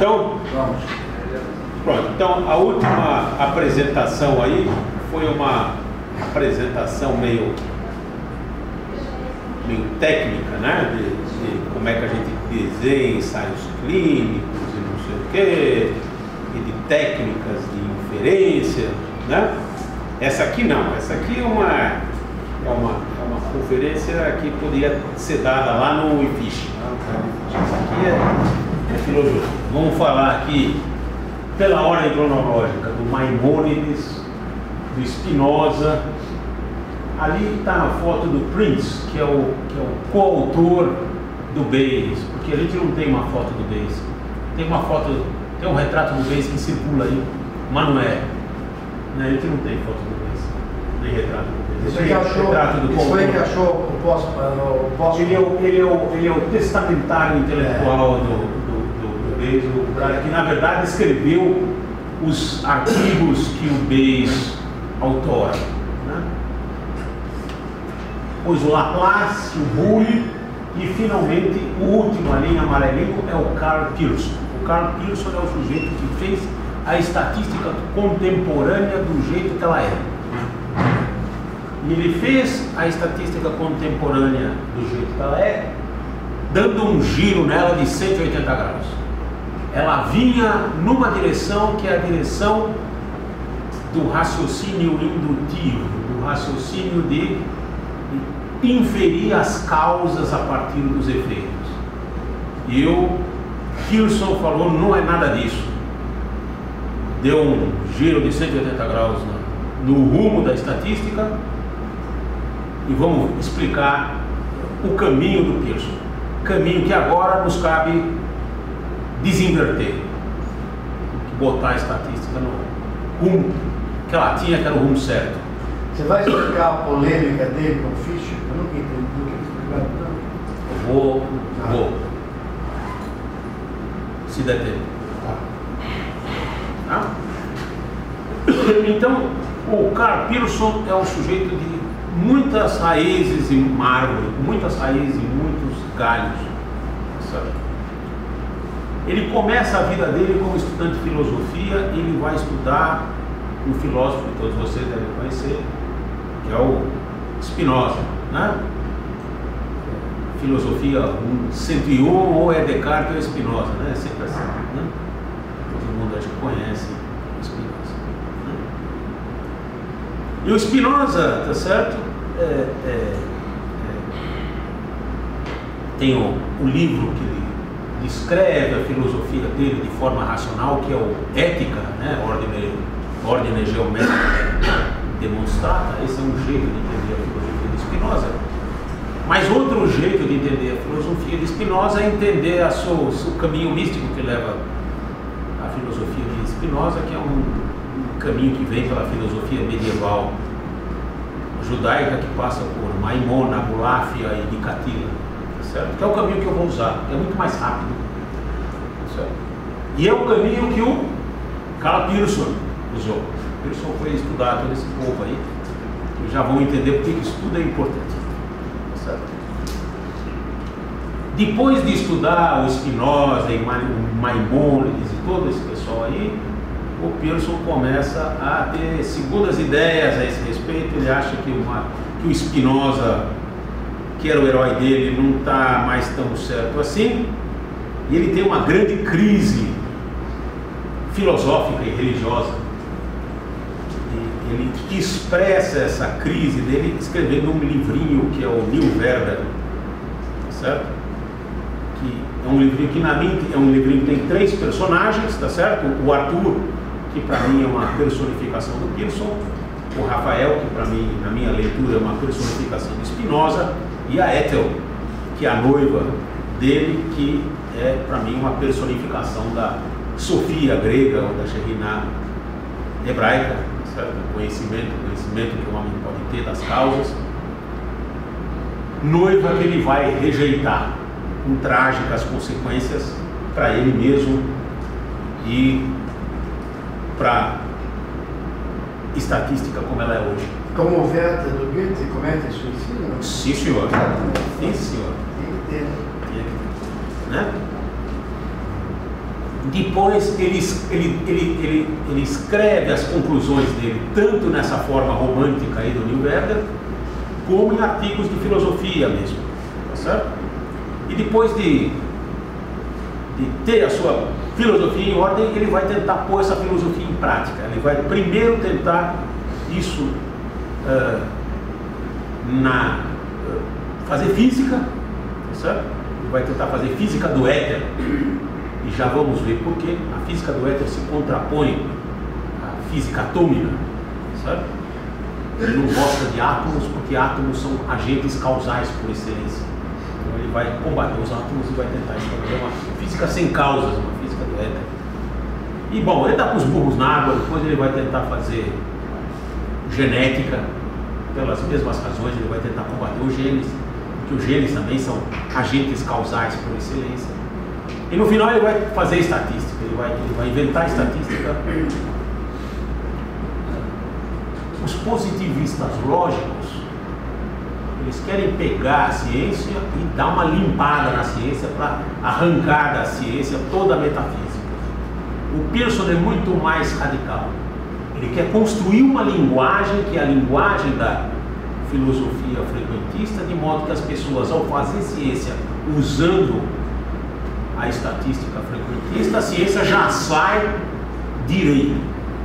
então? Vamos. Pronto, então a última apresentação aí foi uma apresentação meio técnica, né? De como é que a gente desenha ensaios clínicos e não sei o quê, e de técnicas de inferência, né? Essa aqui não, essa aqui é uma conferência que poderia ser dada lá no IFISH. Essa aqui é filosofia. Vamos falar aqui pela ordem cronológica do Maimônides, do Spinoza. Ali está a foto do Prince, que é o coautor do Bayes, porque a gente não tem uma foto do Bayes. Tem um retrato do Bayes que circula aí, mas não é. A gente não tem foto do Bayes, nem retrato do Bayes. Isso foi que achou o pós. Ele é o testamentário intelectual do Bayes, o cara que na verdade escreveu os artigos que o Bayes autora, né? Pois o Laplace, o Boole e finalmente o último ali em amarelinho é o Karl Pearson. O Karl Pearson é o sujeito que fez a estatística contemporânea do jeito que ela é. E ele fez a estatística contemporânea do jeito que ela é, dando um giro nela de 180 graus. Ela vinha numa direção que é a direção do raciocínio indutivo, do raciocínio de inferir as causas a partir dos efeitos. E o Pearson falou, não é nada disso. Deu um giro de 180 graus no rumo da estatística e vamos explicar o caminho do Pearson. Caminho que agora nos cabe desinverter, botar a estatística no rumo que ela tinha, que era o rumo certo. Você vai explicar a polêmica dele com o Fischer? Eu nunca entendi o que ele explicou. Vou. Se der tempo. Tá? Então, o Karl Pearson é um sujeito de muitas raízes em mármore, muitas raízes e muitos galhos. Sabe? Ele começa a vida dele como estudante de filosofia e ele vai estudar um filósofo que todos vocês devem conhecer, que é o Spinoza, né? Filosofia 101 ou é Descartes ou é Spinoza, né? É sempre assim, né? Todo mundo acho que conhece o Spinoza, né? E o Spinoza, tá certo? Tem o livro que ele descreve a filosofia dele de forma racional, que é o Ética, né? Ordem geométrica demonstrada. Esse é um jeito de entender a filosofia de Spinoza. Mas outro jeito de entender a filosofia de Spinoza é entender o caminho místico que leva a filosofia de Spinoza, que é um caminho que vem pela filosofia medieval judaica, que passa por Maimon, Abulafia e Nicatila, certo? Que é o caminho que eu vou usar, que é muito mais rápido, certo? E é o caminho que o Karl Pearson usou. Pearson foi estudar todo esse povo aí, e já vão entender porque que estudo é importante, certo? Depois de estudar o Spinoza e o Maimônides e todo esse pessoal aí, o Pearson começa a ter segundas ideias a esse respeito. Ele acha que o Spinoza, que era o herói dele, não está mais tão certo assim, e ele tem uma grande crise filosófica e religiosa. Ele expressa essa crise dele escrevendo um livrinho que é o New Werber, certo? Que é um livrinho que na minha é um livrinho que tem 3 personagens, tá certo? O Arthur, que para mim é uma personificação do Pearson, o Rafael, que para mim, na minha leitura, é uma personificação de Spinoza, e a Ethel, que é a noiva dele, que é para mim uma personificação da Sofia grega ou da Shekhinah hebraica, certo? Conhecimento que o homem pode ter das causas. Noiva que ele vai rejeitar, com trágicas consequências para ele mesmo e para estatística como ela é hoje. Como o Werther do Goethe comete suicídio? Sim, senhor. Sim, senhor. Tem que ter. Né? Depois ele escreve as conclusões dele tanto nessa forma romântica aí do New Werder, como em artigos de filosofia mesmo, tá certo? E depois de ter a sua filosofia em ordem, ele vai tentar pôr essa filosofia em prática. Ele vai primeiro tentar isso fazer física, tá certo? Ele vai tentar fazer física do éter, e já vamos ver por que a física do éter se contrapõe à física atômica, tá certo? Ele não gosta de átomos porque átomos são agentes causais por excelência. Então ele vai combater os átomos e vai tentar estabelecer uma física sem causas, uma física do éter. E bom, ele está com os burros na água, depois ele vai tentar fazer genética, pelas mesmas razões, ele vai tentar combater os genes, porque os genes também são agentes causais por excelência. E no final ele vai fazer estatística, ele vai inventar estatística. Os positivistas lógicos, eles querem pegar a ciência e dar uma limpada na ciência para arrancar da ciência toda a metafísica. O Pearson é muito mais radical. Ele quer construir uma linguagem que é a linguagem da filosofia frequentista, de modo que as pessoas, ao fazer ciência usando a estatística frequentista, a ciência já sai direito,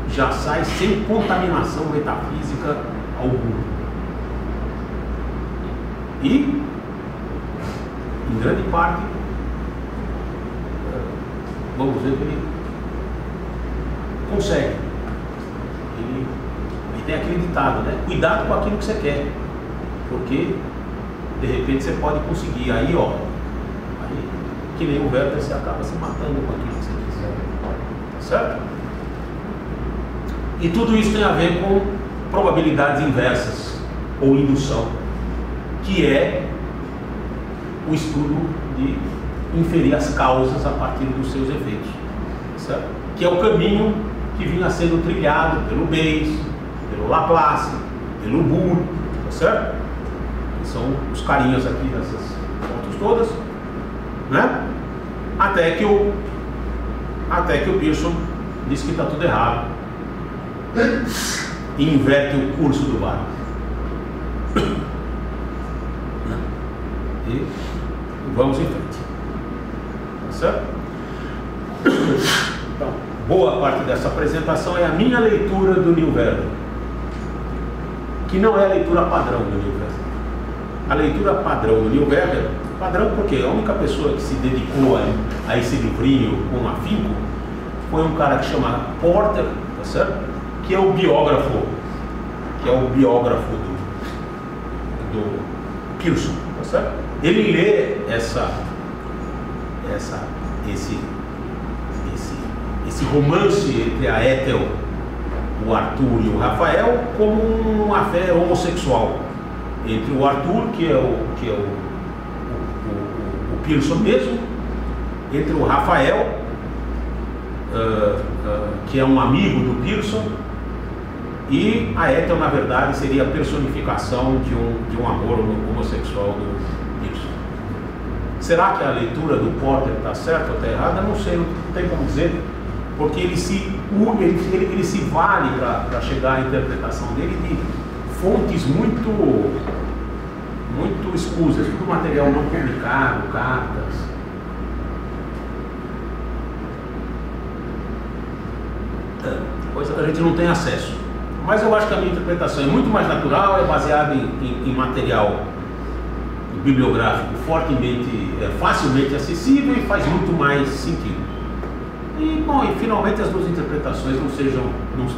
já sai sem contaminação metafísica alguma. E, em grande parte, vamos ver que ele consegue. E tem aquele ditado, né? Cuidado com aquilo que você quer, porque de repente você pode conseguir. Aí, ó, aí, que nem o Werther, você acaba se matando com aquilo que você quiser. Tá certo? E tudo isso tem a ver com probabilidades inversas ou indução, que é o estudo de inferir as causas a partir dos seus efeitos, certo? Que é o caminho que vinha sendo trilhado pelo Bayes, pelo Laplace, pelo Boole, tá certo? Que são os carinhas aqui dessas fotos todas, né? Até que o Pearson diz que está tudo errado e inverte o curso do barco. E vamos em frente, tá certo? Então, boa parte dessa apresentação é a minha leitura do New Werder, que não é a leitura padrão do New Werder. A leitura padrão do New Werder, padrão porque a única pessoa que se dedicou a esse livrinho com afinco foi um cara que chama Porter, tá certo? Que é o biógrafo do Pearson, tá certo? Ele lê esse romance entre a Ethel, o Arthur e o Rafael como uma fé homossexual entre o Arthur, que é o Pearson mesmo, entre o Rafael, que é um amigo do Pearson, e a Ethel, na verdade, seria a personificação de um amor homossexual do Pearson. Será que a leitura do Porter está certa ou está errada? Não sei, não tem como dizer, porque ele se vale para chegar à interpretação dele de fontes muito escusas, tudo material não publicado, cartas. Coisa que a gente não tem acesso. Mas eu acho que a minha interpretação é muito mais natural, é baseada em material bibliográfico facilmente acessível e faz muito mais sentido. E, bom, e finalmente as duas interpretações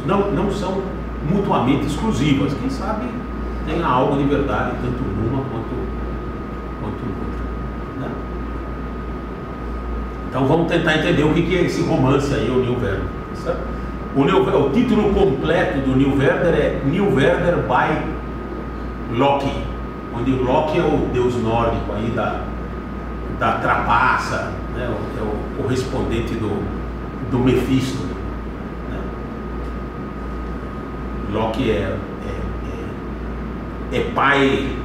não são mutuamente exclusivas. Quem sabe tem algo de verdade tanto numa quanto noutra, né? Então vamos tentar entender o que é esse romance aí, o New Werder, certo? O título completo do New Werder é New Werder by Loki, onde Loki é o deus nórdico aí da trapaça, né? É o correspondente do Mefisto, né? Loki é pai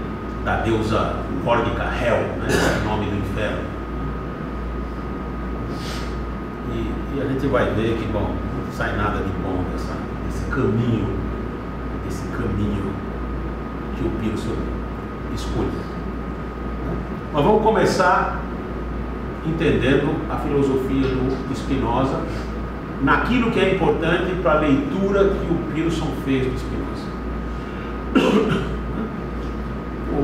da deusa nórdica Hel, né? É o nome do inferno. E a gente vai ver que, bom, não sai nada de bom desse caminho que o Pearson escolheu. Mas vamos começar entendendo a filosofia do Spinoza naquilo que é importante para a leitura que o Pearson fez do Spinoza.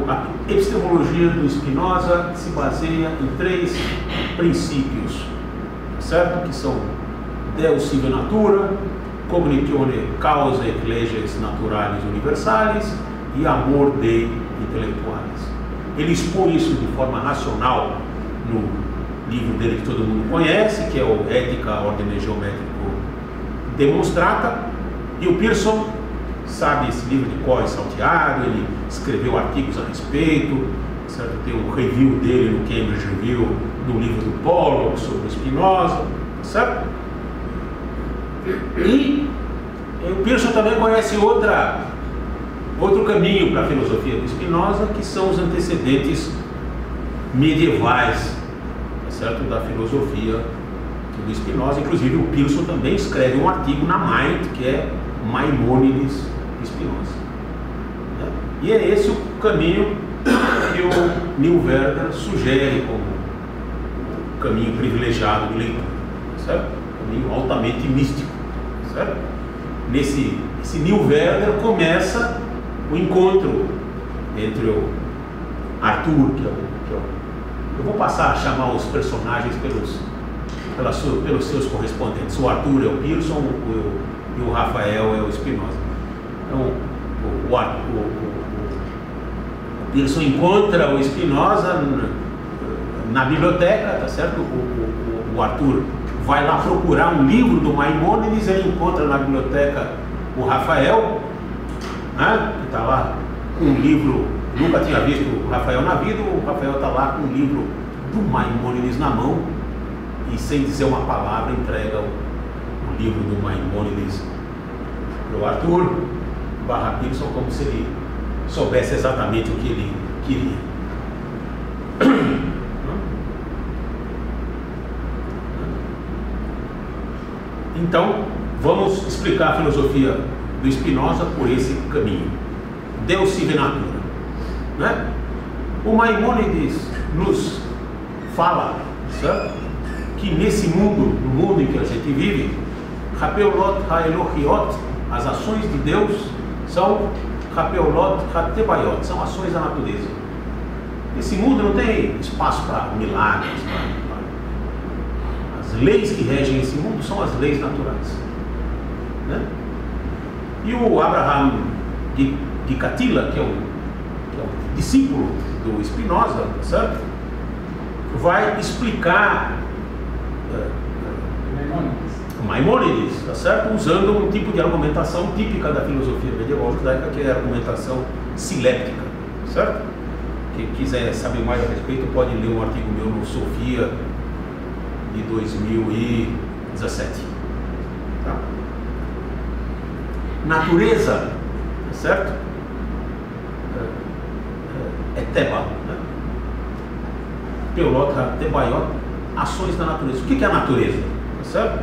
A epistemologia do Spinoza se baseia em 3 princípios, certo? Que são Deus sive natura, cognitione causae leges naturalis universalis e amor dei intellectualis. Ele expõe isso de forma racional no livro dele que todo mundo conhece, que é o Ética Ordine Geométrico Demonstrata, e o Pearson sabe esse livro de cor e salteado, ele escreveu artigos a respeito, certo? Tem um review dele no Cambridge Review do livro do Pollock sobre Spinoza, certo? E o Pearson também conhece outro caminho para a filosofia do Spinoza, que são os antecedentes medievais, certo? Da filosofia do Spinoza. Inclusive o Pearson também escreve um artigo na Mind, que é Maimônides Spinoza, né? E é esse o caminho que o Neil Werder sugere como o caminho privilegiado de leitura, certo? Caminho altamente místico, certo? Esse Neil Werder começa o encontro entre o Arthur, eu vou passar a chamar os personagens pelos seus correspondentes. O Arthur é o Pearson e o Rafael é o Spinoza. Então, o Pearson encontra o Spinoza na biblioteca, tá certo? O Arthur vai lá procurar um livro do Maimônides, ele encontra na biblioteca o Rafael, né? Que está lá com um livro, nunca tinha visto o Rafael na vida, o Rafael está lá com um livro do Maimônides na mão e, sem dizer uma palavra, entrega o livro do Maimônides para o Arthur barra Pearson, como se ele soubesse exatamente o que ele queria. Então, vamos explicar a filosofia do Spinoza por esse caminho. Deus sive natura, né? O Maimônides nos fala, certo? Que nesse mundo, no mundo em que a gente vive, Hapeolot haelohiot, as ações de Deus são Hapeolot hatebaiot, são ações da natureza. Nesse mundo não tem espaço para milagres, as leis que regem esse mundo são as leis naturais, né? E o Abraham Gikatila, que é um discípulo do Spinoza, certo? Vai explicar Maimônides, tá certo? Usando um tipo de argumentação típica da filosofia medieval judaica, que é a argumentação siléptica, certo? Quem quiser saber mais a respeito pode ler um artigo meu no Sofia de 2017. Tá? Natureza, tá certo? É Teba, né? Teolota, Tebaiot, ações da natureza. O que é a natureza? Tá certo?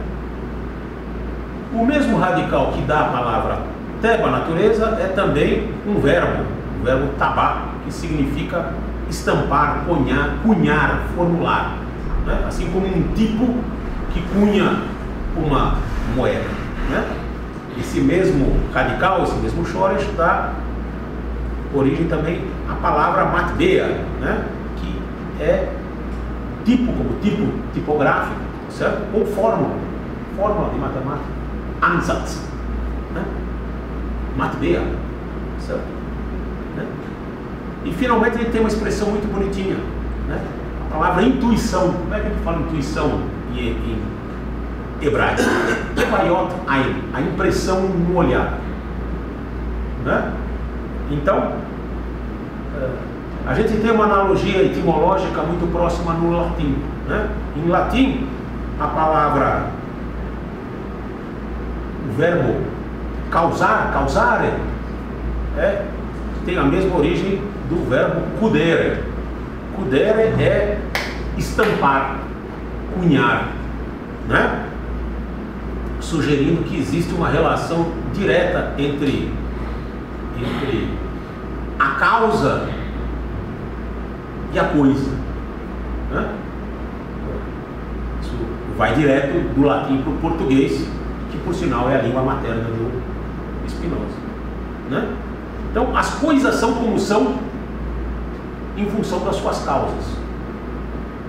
O mesmo radical que dá a palavra Teba, natureza, é também um verbo, o verbo tabá, que significa estampar, cunhar, formular, né? Assim como um tipo que cunha uma moeda, né? Esse mesmo radical, esse mesmo shoresh dá origem também à palavra matbeia, né? Que é tipo, como tipo tipográfico, certo? Ou fórmula de matemática, ansatz, né? Matbeia, certo? Né? E finalmente ele tem uma expressão muito bonitinha, né? A palavra intuição. Como é que a gente fala intuição em hebraico? Tebaiot ain, a impressão no olhar, né? Então, a gente tem uma analogia etimológica muito próxima no latim, né? Em latim, a palavra, o verbo causare, tem a mesma origem do verbo cudere. Cudere é estampar, cunhar, né? Sugerindo que existe uma relação direta entre a causa e a coisa, né? Isso vai direto do latim para o português, que por sinal é a língua materna do Spinoza, né? Então as coisas são como são em função das suas causas.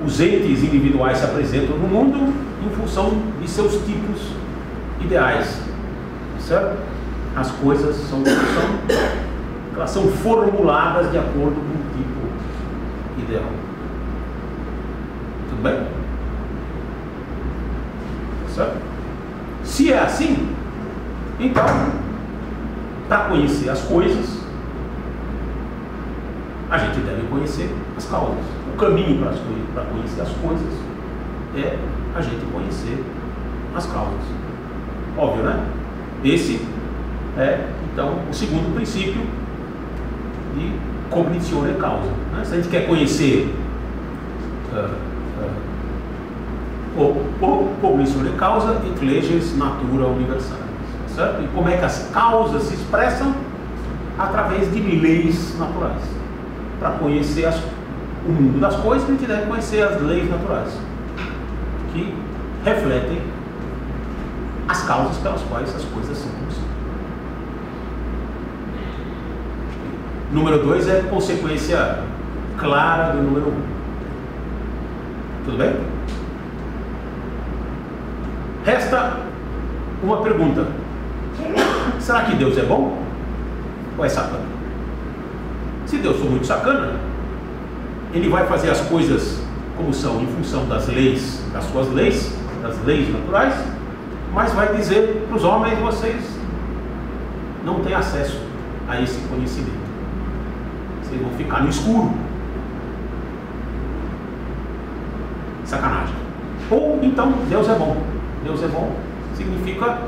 Os entes individuais se apresentam no mundo em função de seus tipos ideais, certo? As coisas são como são, elas são formuladas de acordo com o tipo ideal. Tudo bem? Certo? Se é assim, então, para conhecer as coisas, a gente deve conhecer as causas. O caminho para conhecer as coisas é a gente conhecer as causas. Óbvio, né? Esse é, então, o segundo princípio de cognitione causa, né? Se a gente quer conhecer o cognitione causa et leges natura universalis, certo? E como é que as causas se expressam? Através de leis naturais. Para conhecer o mundo das coisas, a gente deve conhecer as leis naturais, que refletem as causas pelas quais as coisas são como são. Número 2 é consequência clara do número 1. Tudo bem? Resta uma pergunta: será que Deus é bom ou é sacana? Se Deus for muito sacana, ele vai fazer as coisas como são em função das leis, das suas leis, das leis naturais, mas vai dizer para os homens: vocês não têm acesso a esse conhecimento, vocês vão ficar no escuro. Sacanagem. Ou então Deus é bom. Deus é bom significa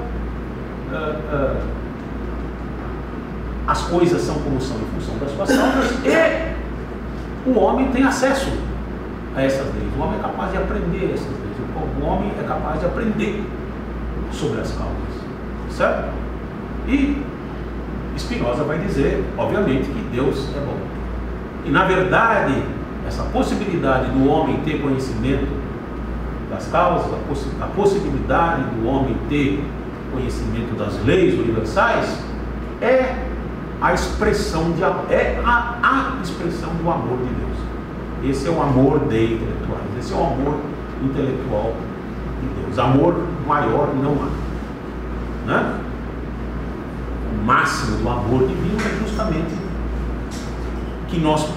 as coisas são como são em função das suas causas, e o homem tem acesso a essas leis. O homem é capaz de aprender essas leis. O homem é capaz de aprender sobre as causas, certo? E Spinoza vai dizer, obviamente, que Deus é bom. E na verdade, essa possibilidade do homem ter conhecimento das causas, a possibilidade do homem ter conhecimento das leis universais, é a expressão a expressão do amor de Deus. Esse é o amor de intelectuais, esse é o amor intelectual de Deus. Amor maior não há, né? O máximo do amor divino é justamente que nós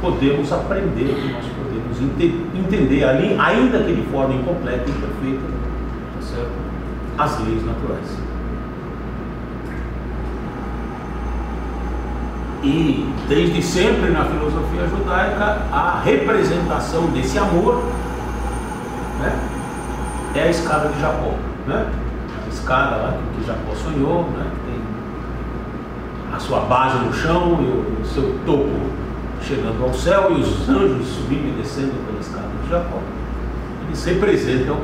podemos aprender, que nós podemos entender ali, ainda que de forma incompleta e imperfeita, tá certo? As leis naturais. E desde sempre na filosofia judaica, a representação desse amor, né, é a escada de Jacó, né? A escada lá que Jacó sonhou, né? Tem a sua base no chão e o seu topo chegando ao céu, e os anjos subindo e descendo pela escada de Jacó. Eles representam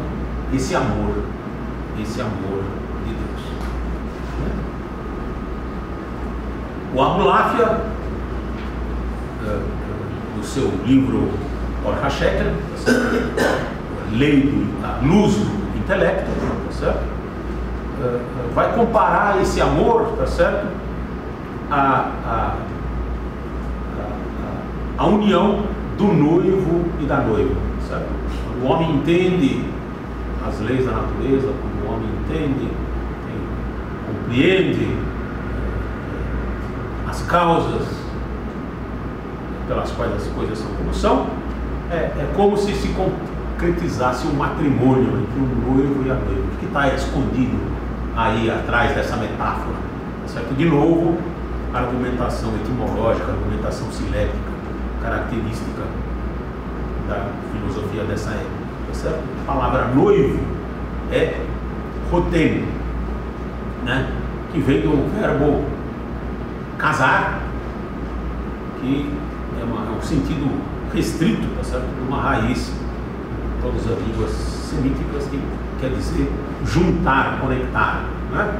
esse amor de Deus. O Abulafia, no seu livro Or HaSheker, Lei da Luz do Intelecto, tá certo? Vai comparar esse amor, tá certo? A união do noivo e da noiva, certo? Quando o homem entende as leis da natureza, quando o homem entende, compreende as causas pelas quais as coisas são como são, é como se concretizasse um matrimônio entre o noivo e a noiva. O que está escondido aí atrás dessa metáfora, certo? De novo, argumentação etimológica, argumentação silética, característica da filosofia dessa época, certo? A palavra noivo é rotem, né? Que vem do verbo casar, que é um sentido restrito, tá certo? De uma raiz todas as línguas semíticas, que quer dizer juntar, conectar, né?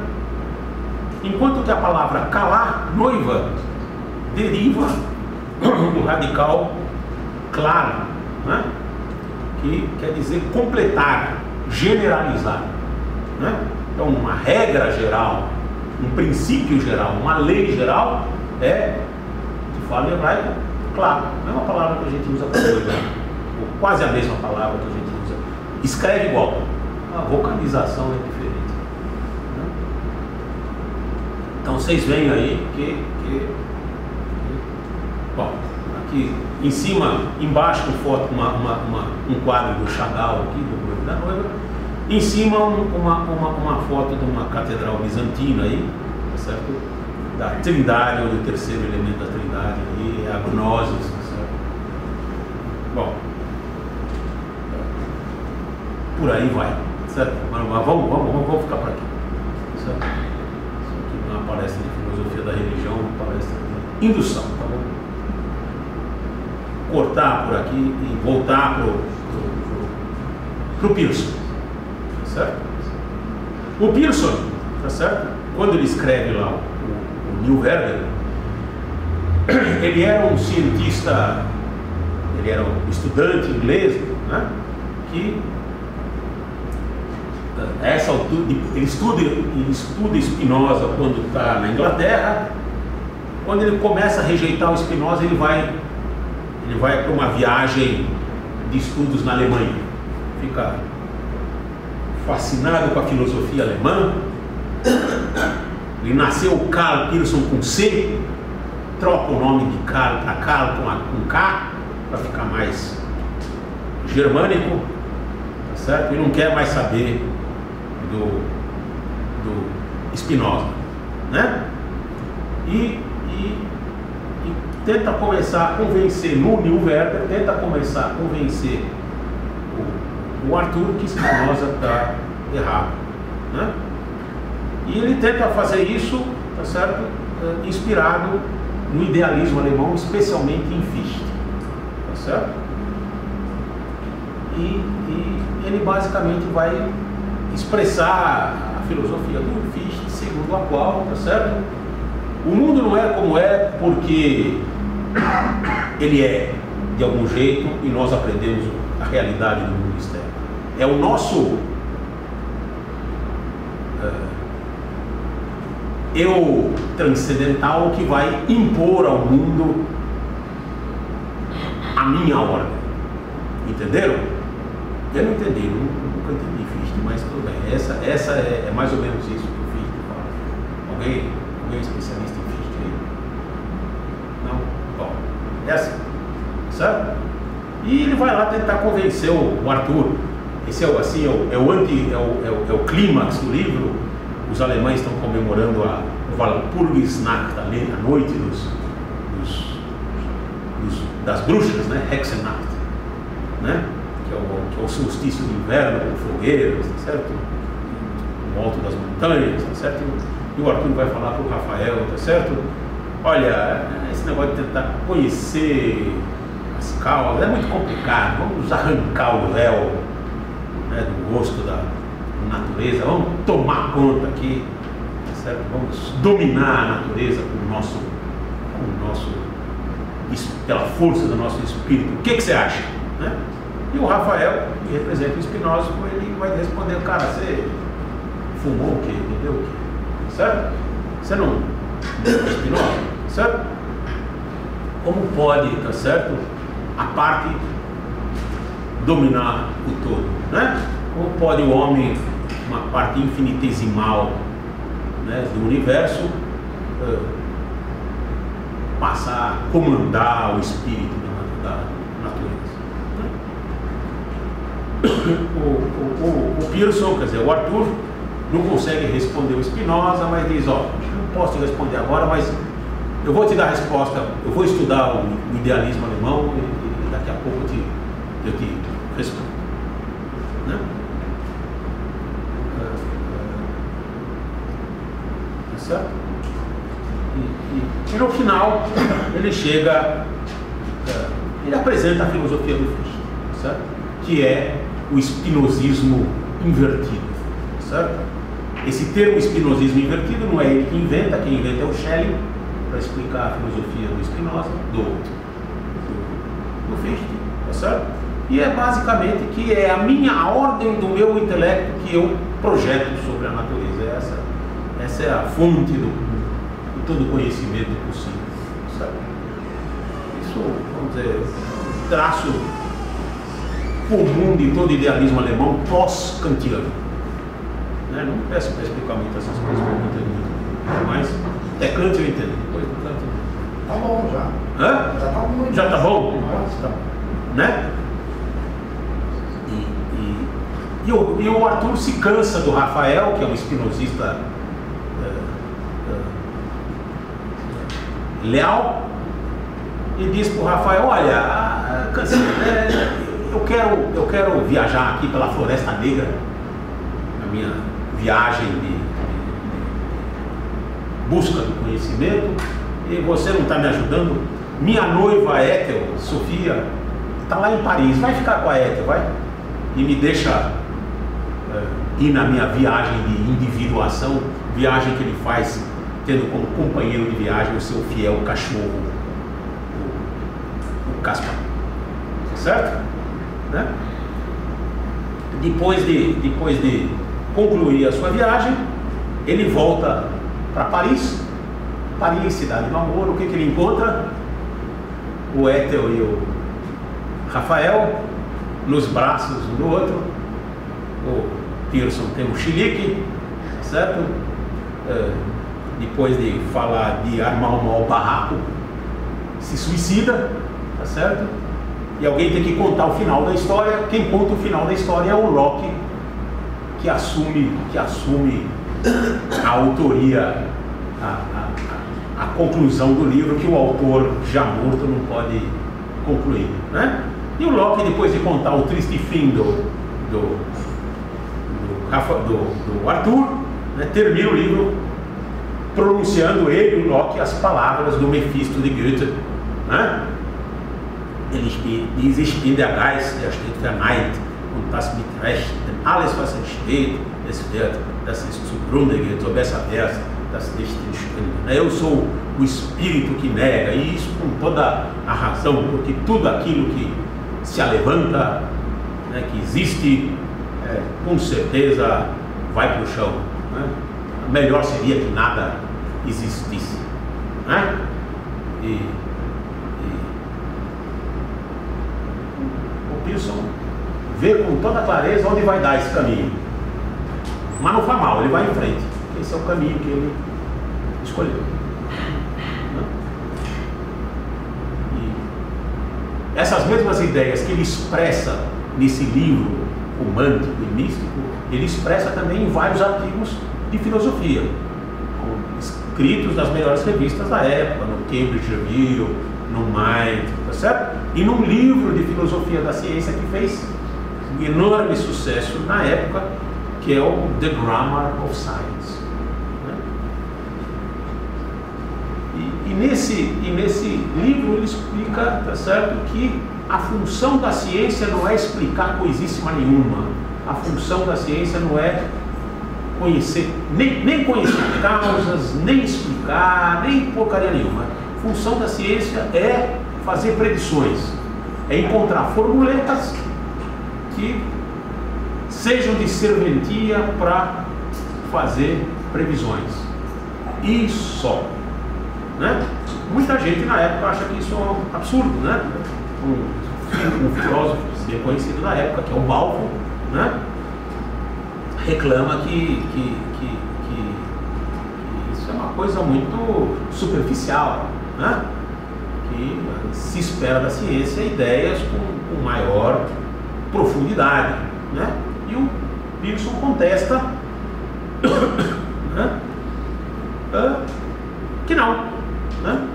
Enquanto que a palavra calar, noiva, deriva do radical claro, né? Que quer dizer completar, generalizar, né? Então, uma regra geral, um princípio geral, uma lei geral é, que fala em hebraico, claro, a mesma palavra que a gente usa para noiva, ou quase a mesma palavra que a gente usa. Escreve igual, a vocalização é diferente, né? Então vocês veem aí bom, aqui em cima, embaixo com foto, um quadro do Chagall aqui, do Noivo da Noiva. Em cima uma foto de uma catedral bizantina aí, tá certo? Da Trindade, ou do terceiro elemento da Trindade aí, é a Gnosis, tá certo? Bom, por aí vai, certo? Mas vamos ficar por aqui, certo? Isso aqui não é uma palestra de filosofia da religião, uma palestra de indução, tá bom? Cortar por aqui e voltar pro Pearson, tá certo? O Pearson, tá certo? Quando ele escreve lá o New Werder, ele era um cientista, ele era um estudante inglês, né? Que a essa altura ele estuda Spinoza quando está na Inglaterra. Quando ele começa a rejeitar o Spinoza, ele vai para uma viagem de estudos na Alemanha, fica fascinado com a filosofia alemã. Ele nasceu Karl Pearson com C, troca o nome de Karl para Karl com K, para ficar mais germânico, tá certo? E não quer mais saber do Spinoza, né? E tenta começar a convencer no New Werder, tenta começar a convencer o Arthur que Spinoza está errado, né? E ele tenta fazer isso, tá certo? Inspirado no idealismo alemão, especialmente em Fichte, tá certo? E ele basicamente vai expressar a filosofia do Fichte, segundo a qual, tá certo? O mundo não é como é porque ele é de algum jeito e nós aprendemos a realidade do mundo externo. É o nosso eu transcendental que vai impor ao mundo a minha ordem. Entenderam? Eu não entendi, nunca entendi Fichte, mas tudo bem. Essa é mais ou menos isso que o Fichte fala. Alguém é especialista em Fichte aí? Não? Bom, é assim, certo? E ele vai lá tentar convencer o Arthur. Esse é o clímax do livro. Os alemães estão comemorando o Walpurgisnacht, a noite das bruxas, né? Hexennacht, né? Que é o solstício de inverno com fogueiras, tá certo? No alto das montanhas, tá certo? E o Arthur vai falar para o Rafael, tá certo? Olha, esse negócio de tentar conhecer as causas é muito complicado. Vamos arrancar o véu, né, do rosto da natureza, vamos tomar conta aqui, tá certo? Vamos dominar a natureza pela força do nosso espírito. O que você acha? Né? E o Rafael, que representa o Spinoza, ele vai responder: cara, você fumou o quê? Bebeu o quê? Certo? Você não é Spinoza, certo? Como pode, tá certo, a parte dominar o todo, né? Como pode o homem, uma parte infinitesimal, né, do universo, passar a comandar o espírito da natureza, né? O Pearson, quer dizer, o Arthur, não consegue responder o Spinoza, mas diz: ó, não posso te responder agora, mas eu vou te dar a resposta, eu vou estudar o idealismo alemão e daqui a pouco eu te respondo, né? Certo? E no final ele chega, ele apresenta a filosofia do Fichte, certo? Que é o espinosismo invertido, certo? Esse termo espinosismo invertido não é ele que inventa, quem inventa é o Schelling, para explicar a filosofia do Spinoza, do Fichte, tá certo? E é basicamente que é a ordem do meu intelecto que eu projeto sobre a natureza. Essa é a fonte de todo conhecimento possível, certo? Isso, vamos dizer, traço comum de todo idealismo alemão pós-kantiano. Né? Não me peço para explicar muito essas coisas, porque eu não entendo muito. Mas até Kant eu entendo. Depois do Kant. Tá bom já. Hã? Já tá bom. Já tá bom? Tá. Né? E o Arthur se cansa do Rafael, que é um espinosista leal, e diz para o Rafael: olha, eu quero viajar aqui pela Floresta Negra, na minha viagem de busca do conhecimento, e você não está me ajudando. Minha noiva Ethel, Sofia, está lá em Paris, vai ficar com a Ethel, vai? E me deixa ir na minha viagem de individuação, viagem que ele faz tendo como companheiro de viagem o seu fiel cachorro, o Caspar, certo? Né? Depois de concluir a sua viagem, ele volta para Paris, cidade do amor. O que ele encontra? O Ethel e o Rafael nos braços um do outro. O Pearson tem um chilique, certo? Depois de falar de armar um mau barraco, se suicida, tá certo? E alguém tem que contar o final da história. Quem conta o final da história é o Locke, que assume a autoria, a conclusão do livro que o autor já morto não pode concluir, né? E o Locke, depois de contar o triste fim do Arthur, né, termina o livro pronunciando ele, o Locke, as palavras do Mefisto de Goethe, né? Ele diz: Ich bin der Geist, der steht verneint und das mit Recht, denn alles was entsteht, es wird, das ist zugrunde geht, so besser wär's, das nicht entstünde. Eu sou o espírito que nega, e isso com toda a razão, porque tudo aquilo que se alevanta, né, que existe, com certeza vai para o chão, né? Melhor seria que nada existisse, né? O Pearson vê com toda clareza onde vai dar esse caminho, mas não faz mal, ele vai em frente. Esse é o caminho que ele escolheu, né? E essas mesmas ideias que ele expressa nesse livro romântico e místico, ele expressa também em vários artigos de filosofia, escritos nas melhores revistas da época, no Cambridge Review, no Mind, tá certo? E num livro de filosofia da ciência que fez um enorme sucesso na época, que é o The Grammar of Science, né? E nesse livro ele explica, tá certo, que a função da ciência não é explicar coisíssima nenhuma. A função da ciência não é conhecer, nem conhecer causas, nem explicar, nem porcaria nenhuma. A função da ciência é fazer predições, é encontrar formuletas que sejam de serventia para fazer previsões. E só, né? Muita gente na época acha que isso é um absurdo, né? Um filósofo bem conhecido na época, que é o Balfour, né, reclama que isso é uma coisa muito superficial, né? Que se espera da ciência ideias com maior profundidade, né? E o Pearson contesta né, que não, né?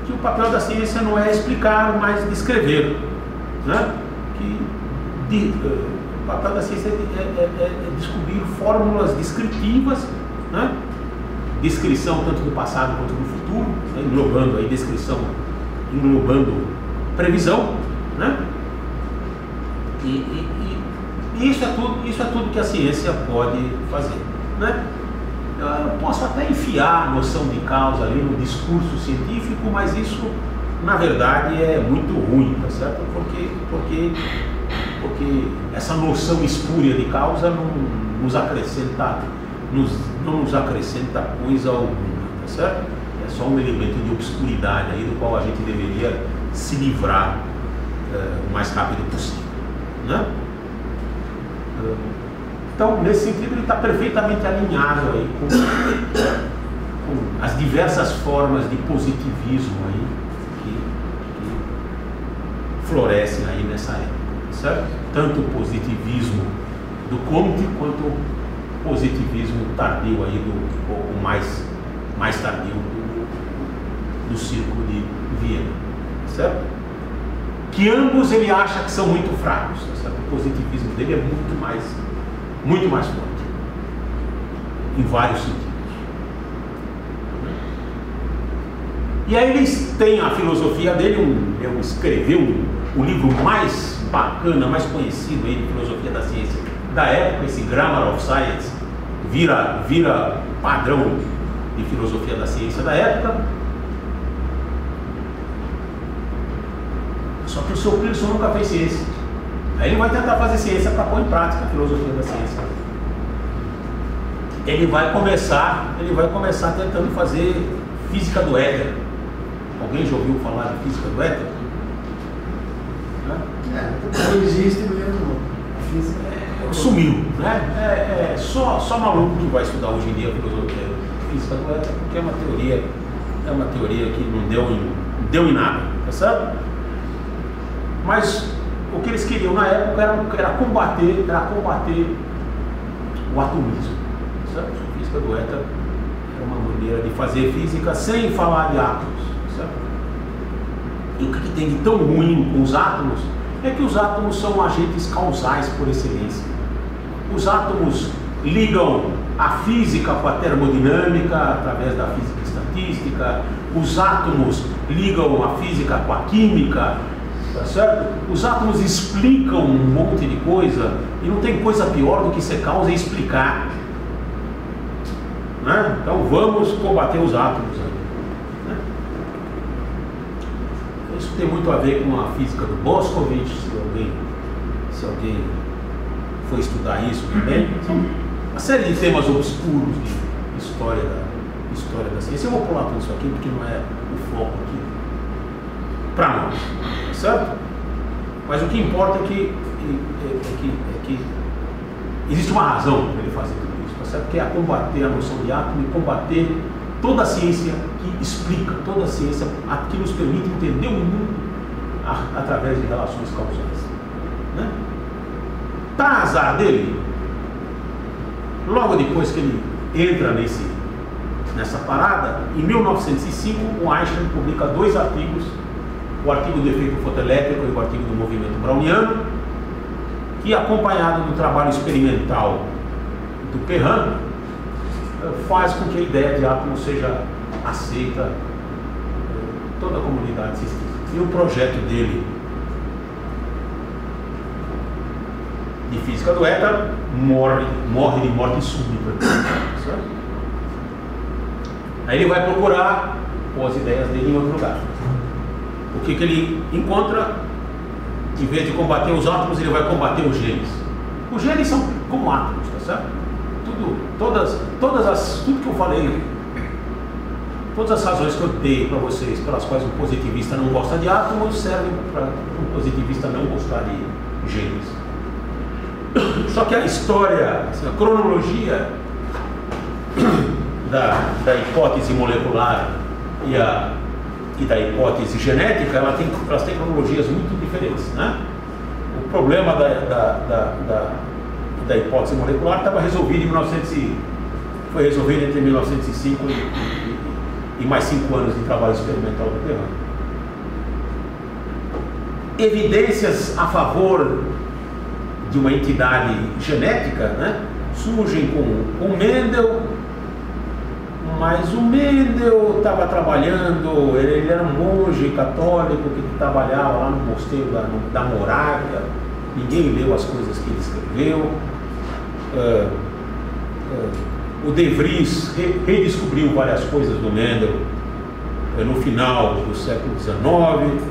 Que o papel da ciência não é explicar, mas descrever, né? O papel da ciência é descobrir fórmulas descritivas, né? Descrição tanto do passado quanto do futuro, né? Englobando aí descrição, englobando previsão, né? E Isso é tudo que a ciência pode fazer, né? Eu posso até enfiar a noção de causa ali no discurso científico, mas isso, na verdade, é muito ruim, tá certo? Porque essa noção espúria de causa não nos acrescenta coisa alguma, tá certo? É só um elemento de obscuridade aí do qual a gente deveria se livrar o mais rápido possível, né? Então, nesse sentido, ele está perfeitamente alinhado aí com as diversas formas de positivismo aí que florescem aí nessa época, certo? Tanto o positivismo do Comte quanto o positivismo tardio aí o mais tardio do Círculo de Viena, certo? Que ambos ele acha que são muito fracos, certo? O positivismo dele é muito mais forte, em vários sentidos. E aí eles têm a filosofia dele, ele escreveu o livro mais bacana, mais conhecido aí de filosofia da ciência da época, esse Grammar of Science, vira padrão de filosofia da ciência da época. Só que o seu Pearson nunca fez ciência. Aí ele vai tentar fazer ciência para pôr em prática a filosofia da ciência. Ele vai começar tentando fazer física do éter. Alguém já ouviu falar de física do éter? Não existe mesmo. A física sumiu, né? Só maluco que vai estudar hoje em dia a filosofia física do éter, porque é uma teoria que não deu em nada, tá certo? Mas o que eles queriam na época era combater o atomismo, certo? A física do éter era uma maneira de fazer física sem falar de átomos, certo? E o que tem de tão ruim com os átomos é que os átomos são agentes causais por excelência. Os átomos ligam a física com a termodinâmica através da física estatística, os átomos ligam a física com a química, tá certo? Os átomos explicam um monte de coisa e não tem coisa pior do que ser causa e explicar, né? Então vamos combater os átomos aí, né? Isso tem muito a ver com a física do Boscovich, se alguém for estudar isso também. São uma série de temas obscuros de história da ciência. Eu vou pular tudo isso aqui porque não é o foco aqui para nós, certo? Mas o que importa é que existe uma razão para ele fazer tudo isso, tá certo? Que é combater a noção de átomo e combater toda a ciência que explica, toda a ciência que nos permite entender o mundo através de relações causais, né? Para azar dele, logo depois que ele entra nessa parada, em 1905 o Einstein publica 2 artigos, o artigo do efeito fotoelétrico e o artigo do movimento browniano, que, acompanhado do trabalho experimental do Perrin, faz com que a ideia de átomo seja aceita por toda a comunidade científica. E o projeto dele de física do éter morre de morte súbita, certo? Aí ele vai procurar pôr as ideias dele em outro lugar. O que ele encontra? Em vez de combater os átomos, ele vai combater os genes. Os genes são como átomos, tá certo? Tudo que eu falei, todas as razões que eu dei para vocês, pelas quais um positivista não gosta de átomos, servem para um positivista não gostar de genes. Só que a história, a cronologia da hipótese molecular e da hipótese genética, elas têm cronologias muito diferentes, né? O problema da hipótese molecular estava resolvido foi resolvido entre 1905 e mais 5 anos de trabalho experimental do Perrin. Evidências a favor de uma entidade genética, né, surgem com Mendel, mas o Mendel estava trabalhando, ele era um monge católico que trabalhava lá no mosteiro da Morávia, ninguém leu as coisas que ele escreveu. O De Vries redescobriu várias coisas do Mendel no final do século XIX,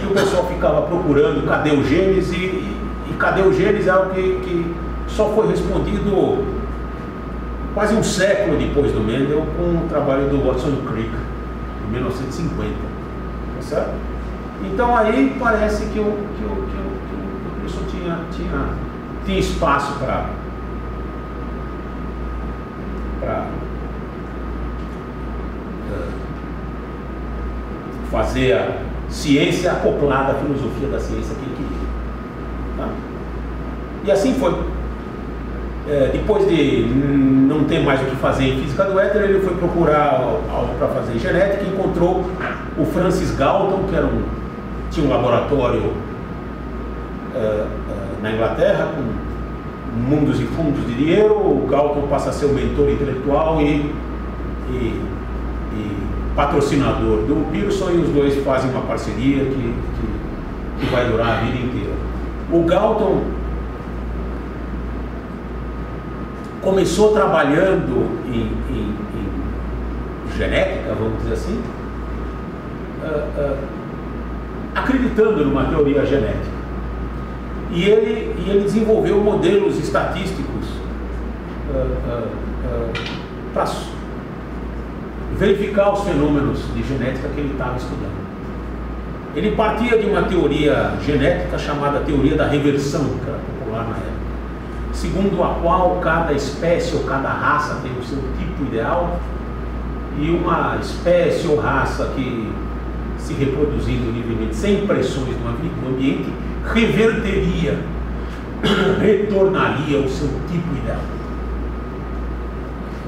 e o pessoal ficava procurando cadê o Gênesis, e cadê o Gênesis é algo que só foi respondido quase um século depois do Mendel, com o trabalho do Watson Crick, em 1950, tá certo? Então aí parece que o Pearson tinha espaço para fazer a ciência acoplada à filosofia da ciência que ele queria. Tá? E assim foi. Depois de não ter mais o que fazer em física do éter, ele foi procurar algo para fazer em genética e encontrou o Francis Galton, que tinha um laboratório na Inglaterra com mundos e fundos de dinheiro. O Galton passa a ser o mentor intelectual e patrocinador do Pearson, e os dois fazem uma parceria que vai durar a vida inteira. O Galton começou trabalhando em genética, vamos dizer assim, acreditando numa teoria genética. E ele desenvolveu modelos estatísticos para verificar os fenômenos de genética que ele estava estudando. Ele partia de uma teoria genética chamada teoria da reversão, que era popular na época, segundo a qual cada espécie ou cada raça tem o seu tipo ideal, e uma espécie ou raça que, se reproduzindo livremente sem pressões do ambiente, reverteria, retornaria ao seu tipo ideal.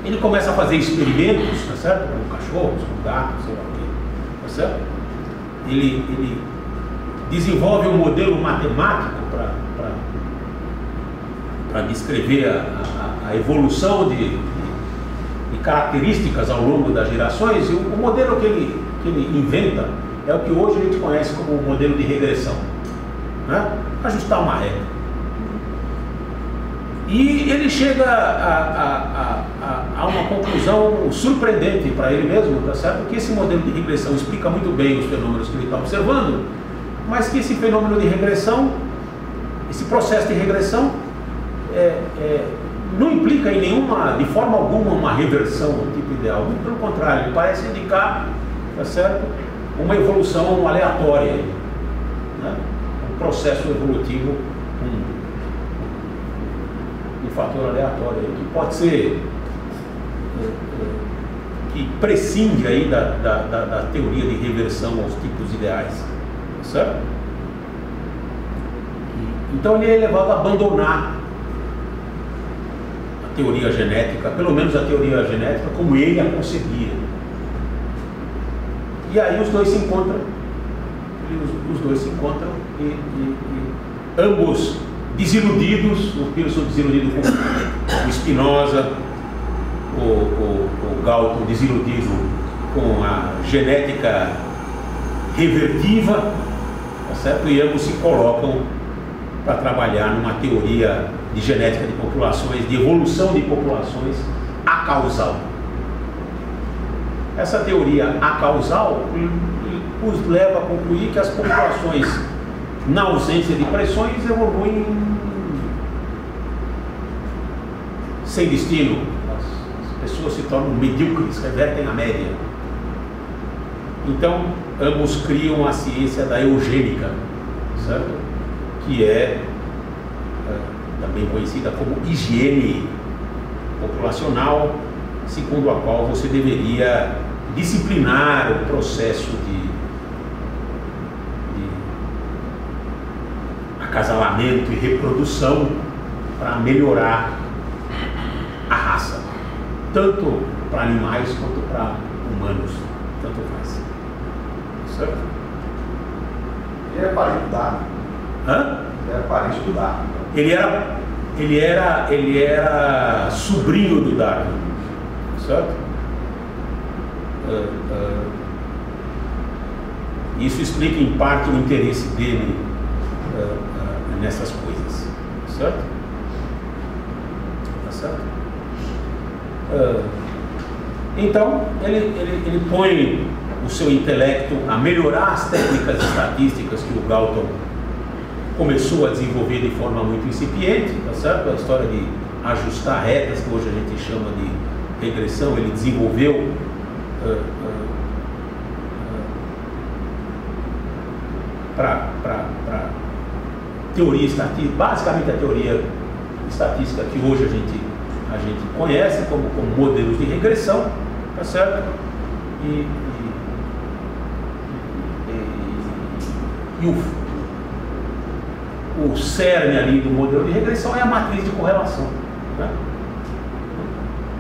Ele começa a fazer experimentos, tá certo? Com cachorros, com gatos, sei lá o quê, tá certo? Ele desenvolve um modelo matemático para descrever a evolução de características ao longo das gerações, e o modelo que ele inventa é o que hoje a gente conhece como o modelo de regressão, né? Ajustar uma reta. E ele chega a uma conclusão surpreendente para ele mesmo, tá certo? Que esse modelo de regressão explica muito bem os fenômenos que ele está observando, mas que esse fenômeno de regressão, esse processo de regressão, não implica em de forma alguma, uma reversão do tipo ideal. Muito pelo contrário, ele parece indicar, tá certo, uma evolução aleatória, né? Um processo evolutivo, um fator aleatório, que pode ser, que prescinde aí da teoria de reversão aos tipos ideais, tá certo? Então ele é levado a abandonar a teoria genética, pelo menos a teoria genética como ele a concebia. E aí os dois se encontram, e ambos desiludidos, o Pearson desiludido com o Spinoza, o Galton desiludido com a genética revertiva, tá certo? E ambos se colocam para trabalhar numa teoria de genética de populações, de evolução de populações acausal. Essa teoria acausal os leva a concluir que as populações, na ausência de pressões, evoluem sem destino. As pessoas se tornam medíocres, revertem a média. Então, ambos criam a ciência da eugênica, certo? Que é também conhecida como higiene populacional, segundo a qual você deveria disciplinar o processo de acasalamento e reprodução para melhorar a raça, tanto para animais quanto para humanos, tanto faz. Certo? Ele era parente do Darwin. Hã? Ele era parente do Darwin. Ele era sobrinho do Darwin, certo? Isso explica em parte o interesse dele nessas coisas, certo? Tá certo? Então, ele põe o seu intelecto a melhorar as técnicas estatísticas que o Galton começou a desenvolver de forma muito incipiente, tá certo? A história de ajustar retas, que hoje a gente chama de regressão, ele desenvolveu para teoria estatística, basicamente a teoria estatística que hoje a gente conhece como modelos de regressão, tá certo? E o cerne ali do modelo de regressão é a matriz de correlação, né?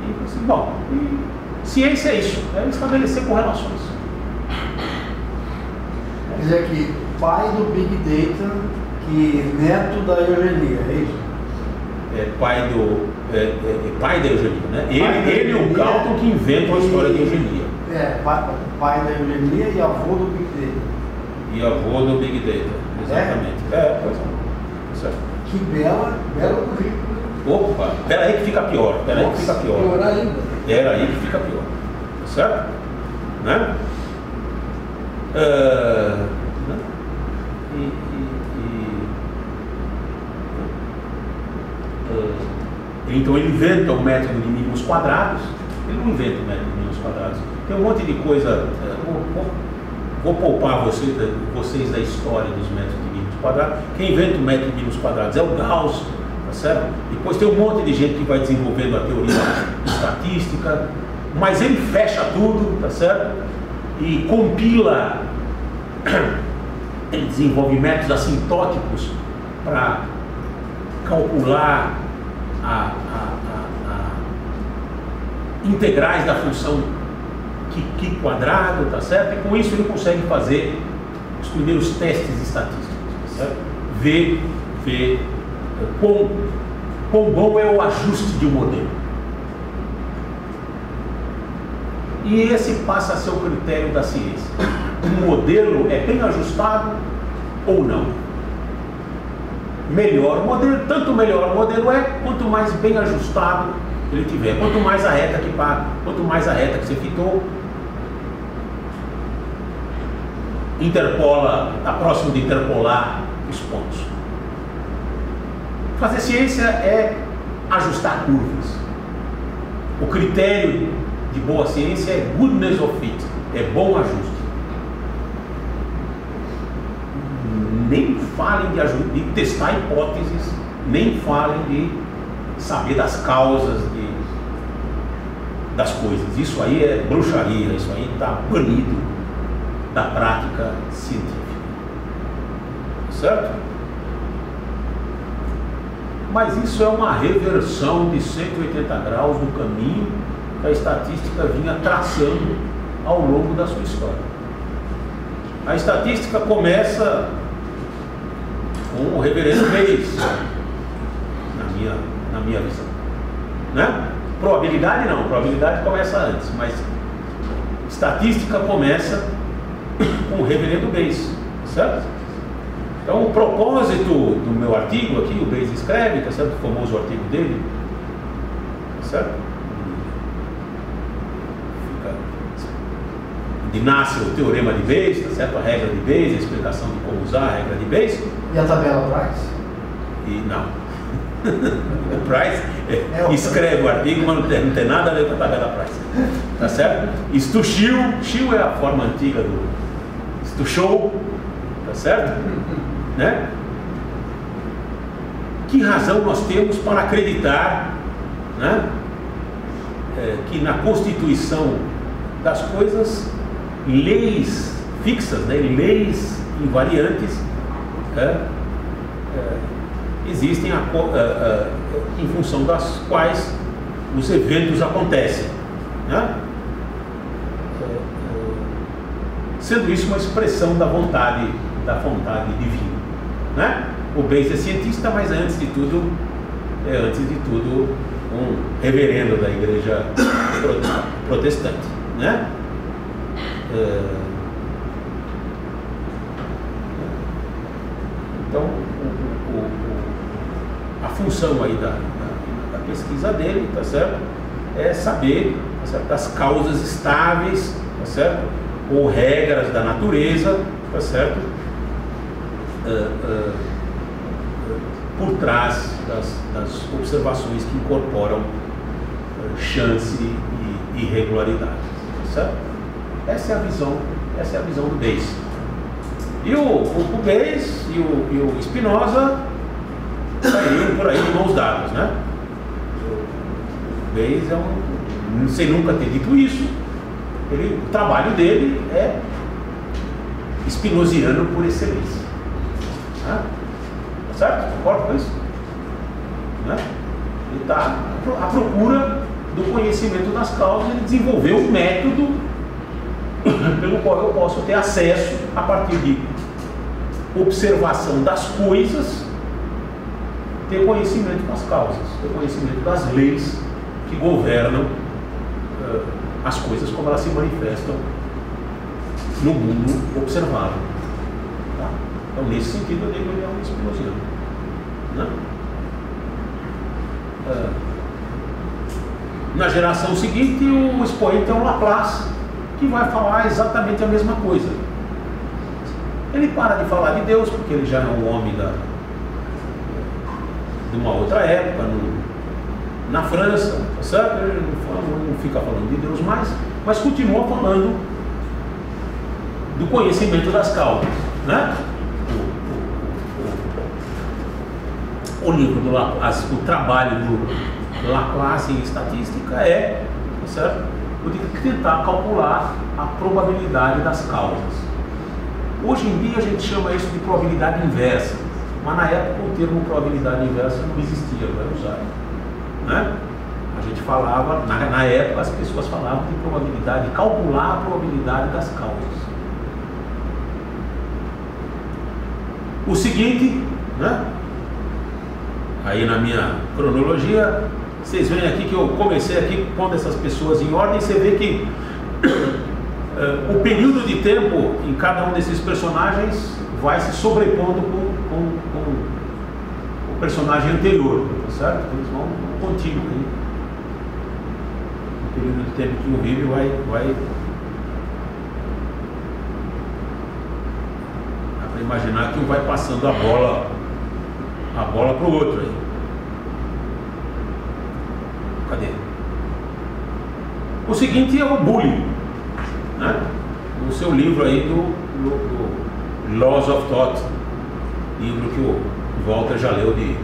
E assim, bom, ciência é isso, é estabelecer correlações. Quer dizer que pai do Big Data, que neto da eugenia, é isso? É pai da eugenia, né? Ele é o Galton que inventa a história da eugenia. Pai da eugenia e avô do Big Data. E avô do Big Data, exatamente. Pois é. Certo. Que belo currículo. Opa, peraí que fica pior. Peraí que fica pior. Pior ainda. Peraí que fica pior. Tá certo? Né? Então ele inventa o método de mínimos quadrados. Ele não inventa o método de mínimos quadrados. Tem um monte de coisa. Vou poupar vocês da história dos métodos de mínimos quadrados. Quem inventa o método de mínimos quadrados é o Gauss, tá certo? Depois tem um monte de gente que vai desenvolvendo a teoria estatística, mas ele fecha tudo, tá certo? E compila, ele desenvolve métodos assintóticos para calcular integrais da função Q quadrado, tá certo? E com isso ele consegue fazer os primeiros testes estatísticos, tá certo? Ver quão bom é o ajuste de um modelo. E esse passa a ser o critério da ciência. Um modelo é bem ajustado ou não. Melhor o modelo, tanto melhor o modelo é, quanto mais bem ajustado ele tiver. Quanto mais a reta que você fitou, está próximo de interpolar os pontos. Fazer ciência é ajustar curvas. O critério de boa ciência é goodness of fit, é bom ajuste. Nem falem de testar hipóteses, nem falem de saber das causas das coisas. Isso aí é bruxaria, isso aí está banido da prática científica. Certo? Mas isso é uma reversão de 180 graus do caminho que a estatística vinha traçando ao longo da sua história. A estatística começa com o reverendo Bayes, na minha visão, né? Probabilidade não, probabilidade começa antes, mas estatística começa com o reverendo Bayes, certo? Então o propósito do meu artigo aqui, o Bayes escreve, tá certo? O famoso artigo dele, tá certo? Nasce o teorema de Bayes, tá certo? A regra de Bayes, a explicação de como usar a regra de Bayes. E a tabela Price? E não. O Price escreve o artigo, mas não tem nada a ver com a tabela Price. Tá certo? Stuchel é a forma antiga do Stuchel, tá certo? Né? Que razão nós temos para acreditar, né, que na constituição das coisas, leis fixas, né, leis invariantes, existem em função das quais os eventos acontecem, né? Sendo isso uma expressão da vontade divina, né? O Bayes é cientista, mas antes de tudo um reverendo da igreja protestante, né? Então, a função aí da pesquisa dele, tá certo? É saber, tá certo, das causas estáveis, tá certo? Ou regras da natureza, tá certo? Por trás das observações que incorporam chance e irregularidade, tá certo? Essa é a visão do Bayes. E o Bayes e o Spinoza saíram por aí de mãos dadas, né? O Bayes não sei nunca ter dito isso. O trabalho dele é spinoziano por excelência, né? Tá certo? Concorda com isso? Né? Ele está à procura do conhecimento das causas. Ele desenvolveu um método pelo qual eu posso ter acesso, a partir de observação das coisas, ter conhecimento das causas, ter conhecimento das leis que governam as coisas como elas se manifestam no mundo observável. Tá? Então, nesse sentido, eu digo que ele é um spinoziano, né? Na geração seguinte, o expoente é o Laplace, que vai falar exatamente a mesma coisa. Ele para de falar de Deus, porque ele já é um homem de uma outra época, na França, tá certo? Ele não fica falando de Deus mais, mas continua falando do conhecimento das causas, né? O livro do Laplace, o trabalho do Laplace em estatística é, tá certo? O de tentar calcular a probabilidade das causas. Hoje em dia a gente chama isso de probabilidade inversa, mas na época o termo probabilidade inversa não existia, não era usado, né? A gente falava, na época as pessoas falavam de probabilidade, calcular a probabilidade das causas. O seguinte, né? Aí na minha cronologia, vocês veem aqui que eu comecei aqui pondo essas pessoas em ordem. Você vê que o período de tempo em cada um desses personagens vai se sobrepondo com o personagem anterior, tá certo? Eles vão contínuo aí. O período de tempo que um vive vai dá para imaginar que um vai passando a bola para o outro aí. Cadê? O seguinte é o bullying, né? No seu livro aí do Laws of Thought, livro que o Walter já leu de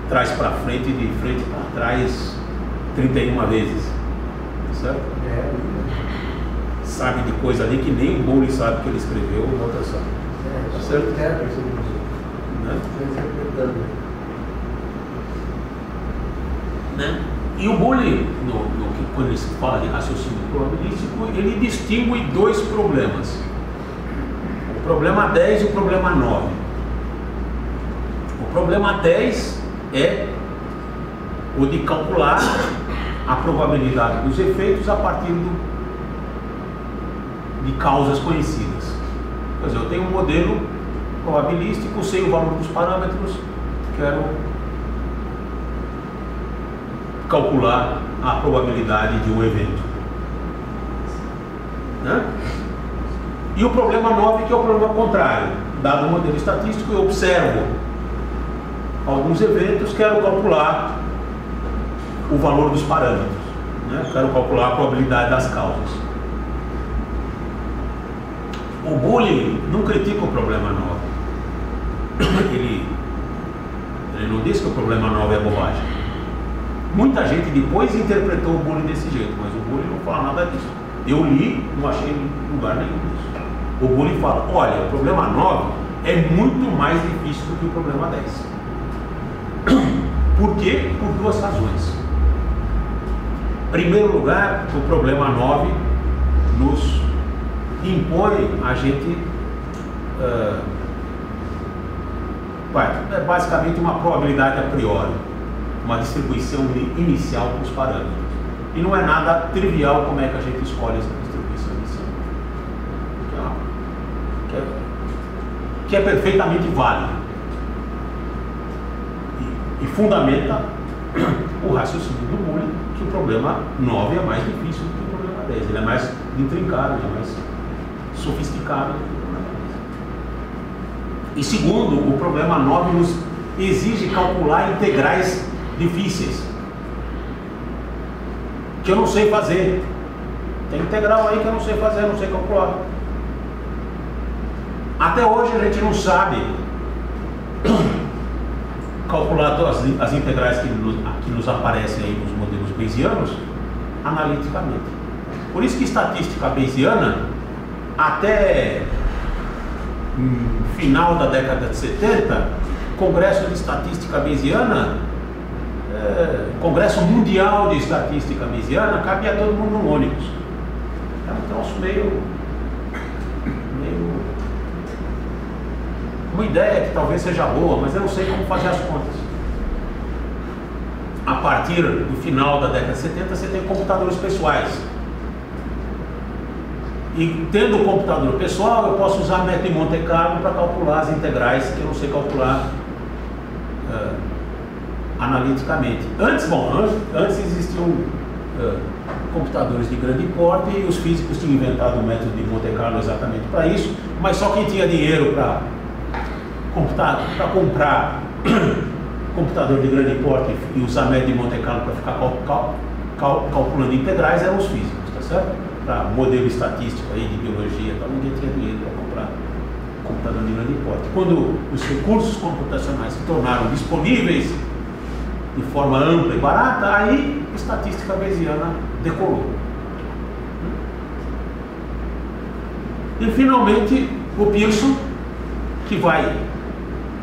trás para frente e de frente para trás 31 vezes, certo? Sabe de coisa ali que nem o bullying sabe que ele escreveu, o Walter sabe, tá certo? Né? E o bullying, quando ele se fala de raciocínio probabilístico, ele distingue dois problemas: o problema 10 e o problema 9. O problema 10 é o de calcular a probabilidade dos efeitos a partir de causas conhecidas. Quer dizer, eu tenho um modelo probabilístico, sei o valor dos parâmetros, quero calcular a probabilidade de um evento, né? E o problema 9, que é o problema contrário: dado o modelo estatístico, eu observo alguns eventos, quero calcular o valor dos parâmetros, né? Quero calcular a probabilidade das causas. O bullying não critica o problema 9. Ele não diz que o problema 9 é bobagem. Muita gente depois interpretou o bullying desse jeito, mas o bullying não fala nada disso. Eu li, não achei lugar nenhum disso. O bullying fala: olha, o problema 9 é muito mais difícil do que o problema 10. Por quê? Por duas razões. Em primeiro lugar, o problema 9 nos impõe a gente é basicamente uma probabilidade a priori, uma distribuição inicial para os parâmetros. E não é nada trivial como é que a gente escolhe essa distribuição inicial, que é perfeitamente válida. e fundamenta o raciocínio do Bully, que o problema 9 é mais difícil do que o problema 10. Ele é mais intrincado, ele é mais sofisticado do que o problema 10. E segundo, o problema 9 nos exige calcular integrais difíceis, que eu não sei fazer. Tem integral aí que eu não sei fazer, não sei calcular. Até hoje a gente não sabe calcular as integrais que nos aparecem aí nos modelos bayesianos analiticamente. Por isso que estatística bayesiana, até final da década de 70, Congresso de Estatística Bayesiana, Congresso Mundial de Estatística Bayesiana, cabia todo mundo no ônibus. É um troço meio uma ideia que talvez seja boa, mas eu não sei como fazer as contas. A partir do final da década de 70, você tem computadores pessoais. E tendo o computador pessoal, eu posso usar método Monte Carlo para calcular as integrais que eu não sei calcular analiticamente. Antes existiam computadores de grande porte e os físicos tinham inventado o método de Monte Carlo exatamente para isso, mas só quem tinha dinheiro para comprar computador de grande porte e usar método de Monte Carlo para ficar calculando integrais eram os físicos, tá certo? Para modelo estatístico aí de biologia, então ninguém tinha dinheiro para comprar computador de grande porte. Quando os recursos computacionais se tornaram disponíveis de forma ampla e barata, aí a estatística bayesiana decolou. E finalmente o Pearson, que vai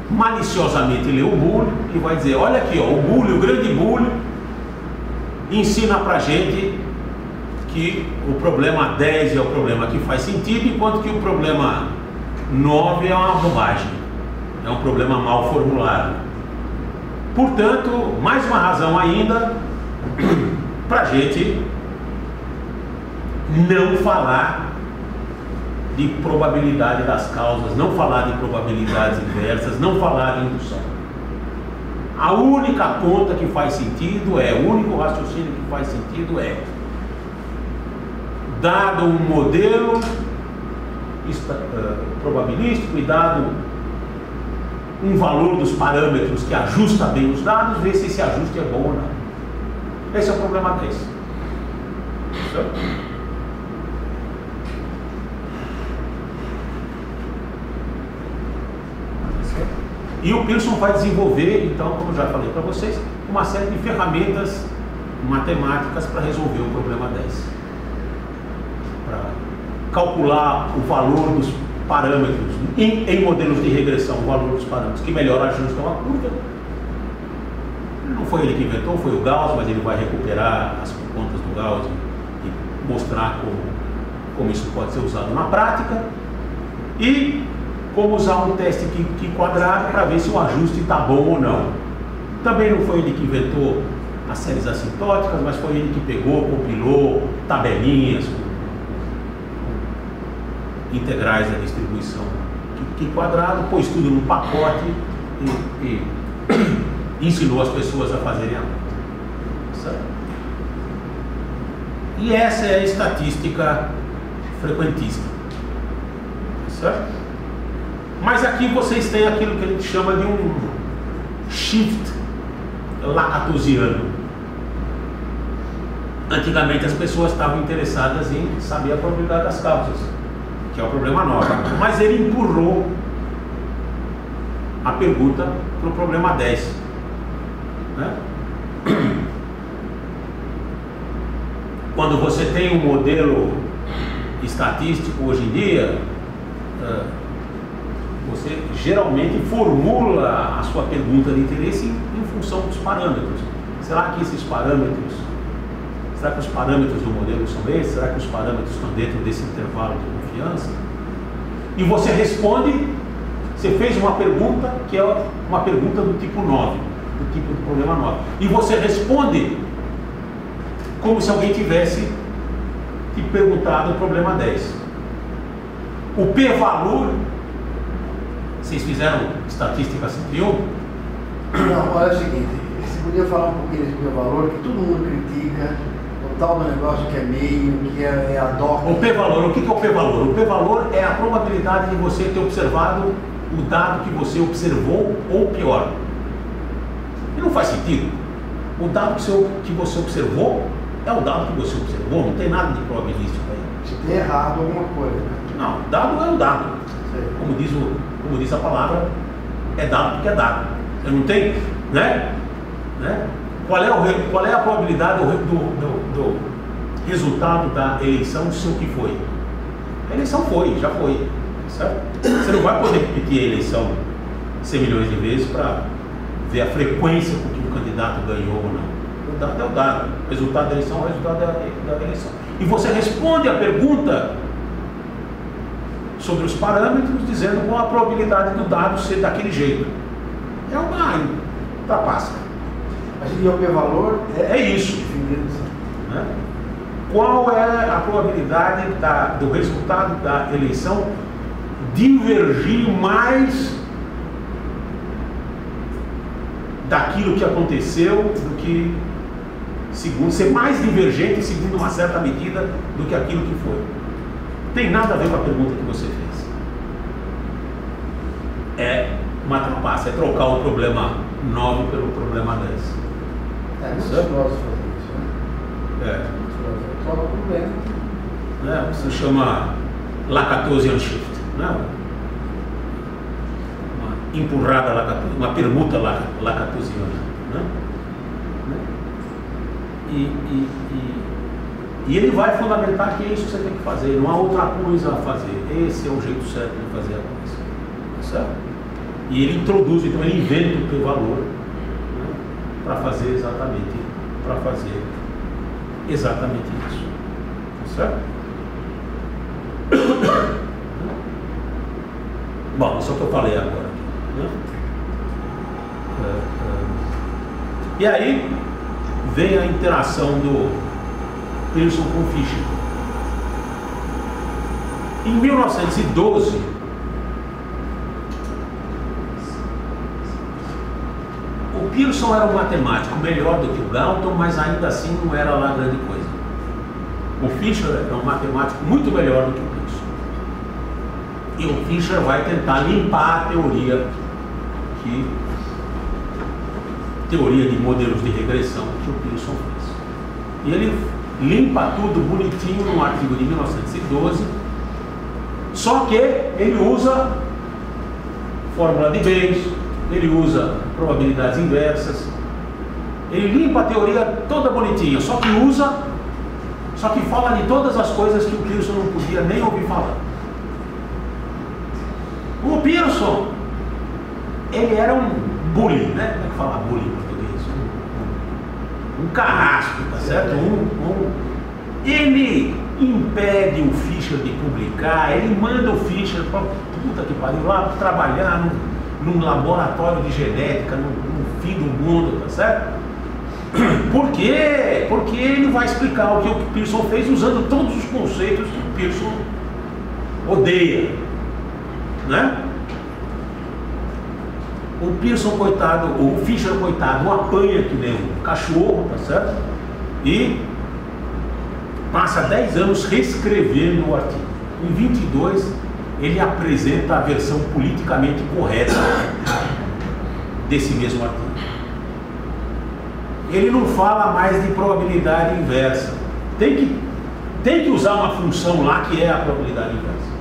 maliciosamente ler o Bully e vai dizer: olha aqui, ó, o Bully, o grande Bully, ensina pra gente que o problema 10 é o problema que faz sentido, enquanto que o problema 9 é uma bobagem, é um problema mal formulado. Portanto, mais uma razão ainda para a gente não falar de probabilidade das causas, não falar de probabilidades inversas, não falar de indução. A única conta que faz sentido o único raciocínio que faz sentido é: dado um modelo probabilístico e dado um valor dos parâmetros que ajusta bem os dados, ver se esse ajuste é bom ou não. Esse é o problema 10. Certo? E o Pearson vai desenvolver, então, como eu já falei para vocês, uma série de ferramentas matemáticas para resolver o problema 10. Para calcular o valor dos parâmetros em modelos de regressão, o valor dos parâmetros que melhor ajustam a curva. Não foi ele que inventou, foi o Gauss, mas ele vai recuperar as contas do Gauss e mostrar como isso pode ser usado na prática. E como usar um teste quadrado para ver se o ajuste está bom ou não. Também não foi ele que inventou as séries assintóticas, mas foi ele que pegou, compilou tabelinhas com integrais da distribuição quadrado, pôs tudo no pacote e ensinou as pessoas a fazerem a conta. Certo? E essa é a estatística frequentíssima. Certo? Mas aqui vocês têm aquilo que a gente chama de um shift lacatosiano. Antigamente as pessoas estavam interessadas em saber a probabilidade das causas, que é o problema 9. Mas ele empurrou a pergunta para o problema 10. Né? Quando você tem um modelo estatístico hoje em dia, você geralmente formula a sua pergunta de interesse em função dos parâmetros. Será que os parâmetros do modelo são esses? Será que os parâmetros estão dentro desse intervalo de confiança? E você responde, você fez uma pergunta que é uma pergunta do tipo 9, do tipo do problema 9. E você responde como se alguém tivesse te perguntado o problema 10. O p-valor, vocês fizeram estatística 101, Não, olha o seguinte, você podia falar um pouquinho desse P-valor, que todo mundo critica, o tal do negócio que é meio, que é ad hoc. O P-valor, o que é o P-valor? O P-valor é a probabilidade de você ter observado o dado que você observou ou pior. E não faz sentido. O dado que você observou é o dado que você observou, não tem nada de probabilístico aí. Se tem errado alguma coisa, né? Não, dado é o dado. Como diz a palavra, é dado porque é dado. Eu não tenho, né? Qual é a probabilidade do resultado da eleição ser o que foi? A eleição foi, já foi, certo? Você não vai poder repetir a eleição 100 milhões de vezes para ver a frequência com que o candidato ganhou ou não. O dado é o dado. O resultado da eleição é o resultado da eleição. E você responde a pergunta sobre os parâmetros, dizendo qual a probabilidade do dado ser daquele jeito. É uma trapaça. Mas e o P-valor é isso. Né? Qual é a probabilidade do resultado da eleição divergir mais daquilo que aconteceu do que ser mais divergente segundo uma certa medida do que aquilo que foi? Tem nada a ver com a pergunta que você fez. É uma trapaça, é trocar o problema 9 pelo problema 10. Muitos filósofos fazem isso, né? Troca o problema. Isso chama Lacatosian Shift, né? Uma empurrada, uma permuta lacatosiana, né? E ele vai fundamentar que é isso que você tem que fazer, não há outra coisa a fazer. Esse é o jeito certo de fazer a coisa, certo? E ele introduz, então ele inventa o P-valor, né, para fazer exatamente isso, certo? Bom, isso é o que eu falei agora, né? E aí vem a interação do Pearson com Fisher. Em 1912, o Pearson era um matemático melhor do que o Galton, mas ainda assim não era lá grande coisa. O Fisher é um matemático muito melhor do que o Pearson. E o Fisher vai tentar limpar a teoria de modelos de regressão que o Pearson fez. E ele limpa tudo bonitinho num artigo de 1912, só que ele usa fórmula de Bayes, ele usa probabilidades inversas, ele limpa a teoria toda bonitinha, só que fala de todas as coisas que o Pearson não podia nem ouvir falar. O Pearson, ele era um bully, né? Como é que fala bully em português? Um carrasco, tá certo? Ele impede o Fisher de publicar, ele manda o Fisher para puta que pariu lá trabalhar num laboratório de genética, no fim do mundo, tá certo? Por quê? Porque ele vai explicar o que o Pearson fez usando todos os conceitos que o Pearson odeia, né? O Pearson, coitado, o Fisher, coitado, apanha que nem um cachorro, tá certo? E passa 10 anos reescrevendo o artigo. Em 22, ele apresenta a versão politicamente correta desse mesmo artigo. Ele não fala mais de probabilidade inversa. Tem que usar uma função lá que é a probabilidade inversa.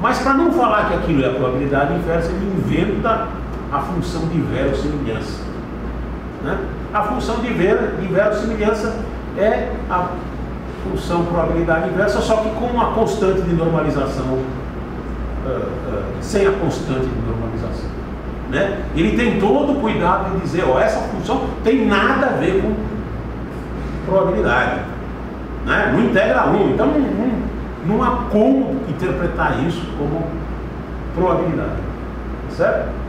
Mas para não falar que aquilo é a probabilidade inversa, ele inventa a função de verossimilhança, né? A função de verossimilhança é a função probabilidade inversa, só que com uma constante de normalização, sem a constante de normalização, né? Ele tem todo o cuidado de dizer, essa função tem nada a ver com probabilidade, né? Não integra um, então não há como interpretar isso como probabilidade, certo?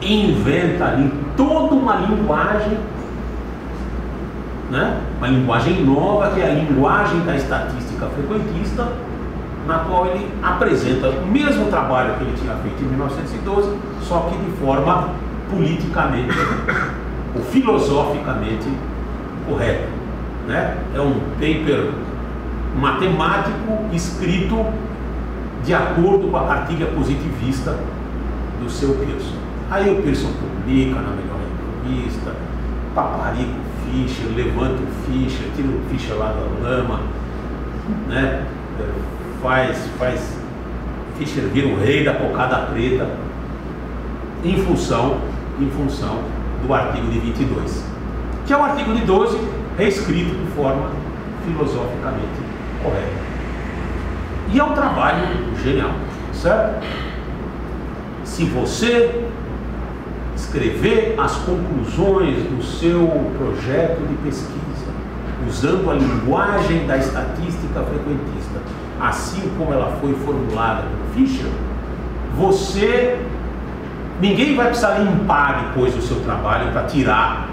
Inventa ali toda uma linguagem, né? Uma linguagem nova, que é a linguagem da estatística frequentista, na qual ele apresenta o mesmo trabalho que ele tinha feito em 1912, só que de forma politicamente ou filosoficamente correto, né? É um paper matemático escrito de acordo com a cartilha positivista do seu Pearson. Aí o Pearson publica na melhor revista, paparica o Fischer, levanta o Fischer, tira o Fischer lá da lama, né? Faz Fischer vira o rei da cocada preta em função do artigo de 22, que é o artigo de 12 reescrito de forma filosoficamente correta. E é um trabalho genial, certo? Se você escrever as conclusões do seu projeto de pesquisa usando a linguagem da estatística frequentista, assim como ela foi formulada pelo Fischer, ninguém vai precisar limpar depois o seu trabalho para tirar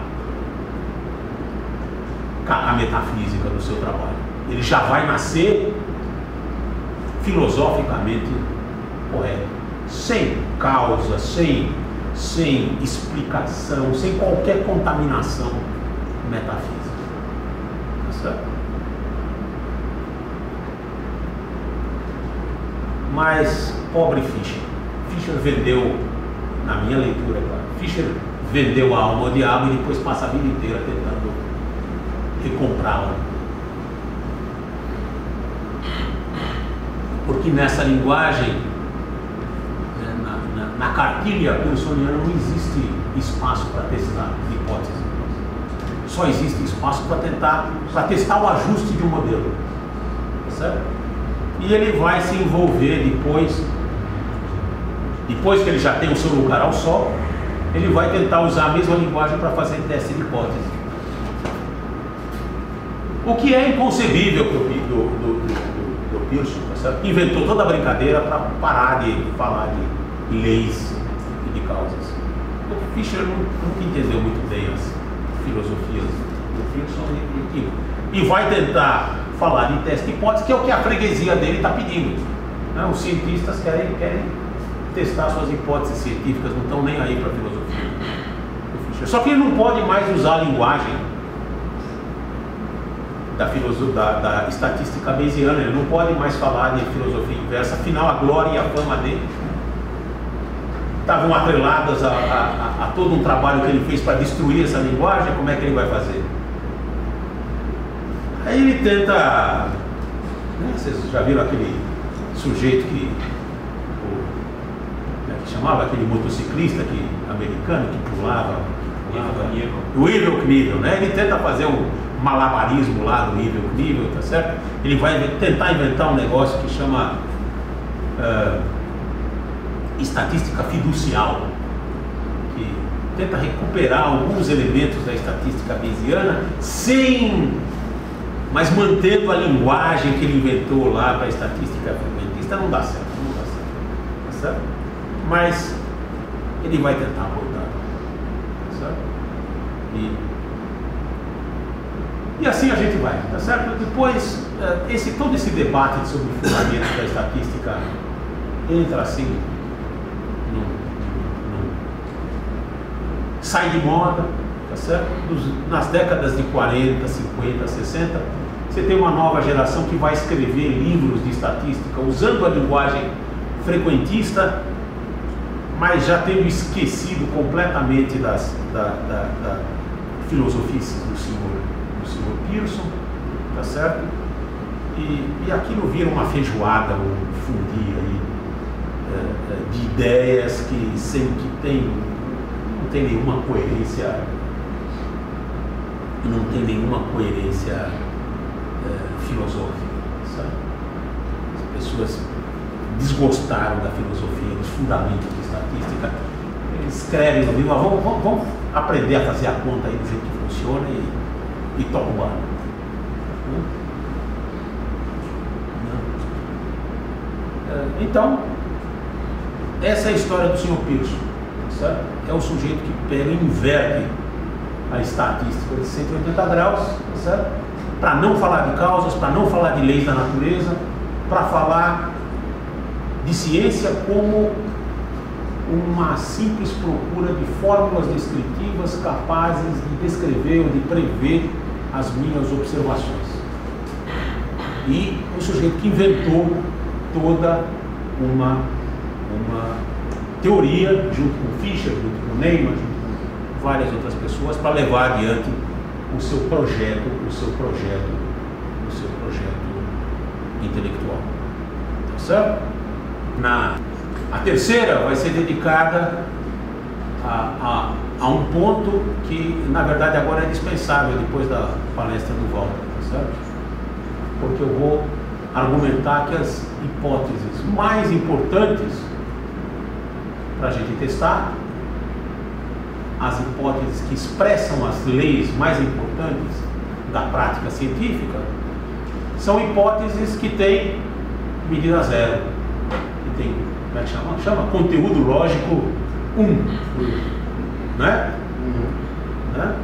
a metafísica do seu trabalho. Ele já vai nascer filosoficamente correto, sem causa, sem explicação, sem qualquer contaminação metafísica. Tá certo? Mas, pobre Fischer. Fischer vendeu, na minha leitura, claro, Fischer vendeu a alma ao diabo e depois passa a vida inteira tentando recomprá-la. Porque nessa linguagem, na cartilha pearsoniana, não existe espaço para testar hipóteses. Só existe espaço para testar o ajuste de um modelo. Certo? E ele vai se envolver depois que ele já tem o seu lugar ao sol, ele vai tentar usar a mesma linguagem para fazer teste de hipótese. O que é inconcebível do Pearson, tá certo? Inventou toda a brincadeira para parar de falar de leis e de causas. O Fischer nunca entendeu muito bem as filosofias do Pearson e vai tentar falar de teste de hipótese, que é o que a freguesia dele está pedindo. Os cientistas querem testar suas hipóteses científicas, não estão nem aí para a filosofia do Fischer. Só que ele não pode mais usar a linguagem da estatística bayesiana, ele não pode mais falar de filosofia inversa, afinal a glória e a fama dele estavam atreladas a todo um trabalho que ele fez para destruir essa linguagem. Como é que ele vai fazer? Aí ele tenta, vocês já viram aquele sujeito que chamava, aquele motociclista americano que pulava o Evel Knievel, né? Ele tenta fazer um malabarismo lá do Evel Knievel, tá certo? Ele vai tentar inventar um negócio que chama estatística fiducial, que tenta recuperar alguns elementos da estatística bayesiana mas mantendo a linguagem que ele inventou lá para a estatística frequentista. Não dá certo, tá certo? Mas ele vai tentar voltar, tá certo? E assim a gente vai, tá certo? Depois, todo esse debate sobre o fundamento da estatística entra assim, sai de moda, tá certo? Nas décadas de 40, 50, 60, você tem uma nova geração que vai escrever livros de estatística usando a linguagem frequentista, mas já tendo esquecido completamente da filosofia do senhor Pearson, tá certo? E aquilo vira uma feijoada, um fundir aí de ideias que não tem nenhuma coerência, filosófica, sabe? As pessoas desgostaram da filosofia, dos fundamentos da estatística. Eles escrevem no livro, vamos aprender a fazer a conta aí do jeito que funciona e toca o barco. Então, essa é a história do Sr. Pearson, certo? É o sujeito que pega e inverte a estatística de 180 graus, certo? Para não falar de causas, para não falar de leis da natureza, para falar de ciência como uma simples procura de fórmulas descritivas capazes de descrever ou de prever as minhas observações. E o sujeito que inventou toda uma teoria, junto com Fischer, junto com Neyman, junto com várias outras pessoas, para levar adiante o seu projeto intelectual. Tá certo? A terceira vai ser dedicada a um ponto que, na verdade, agora é dispensável depois da palestra do Walter, tá certo? Porque eu vou argumentar que as hipóteses mais importantes para a gente testar, as hipóteses que expressam as leis mais importantes da prática científica, são hipóteses que têm medida zero, que tem, como é que chama? Chama conteúdo lógico 1, né? Né?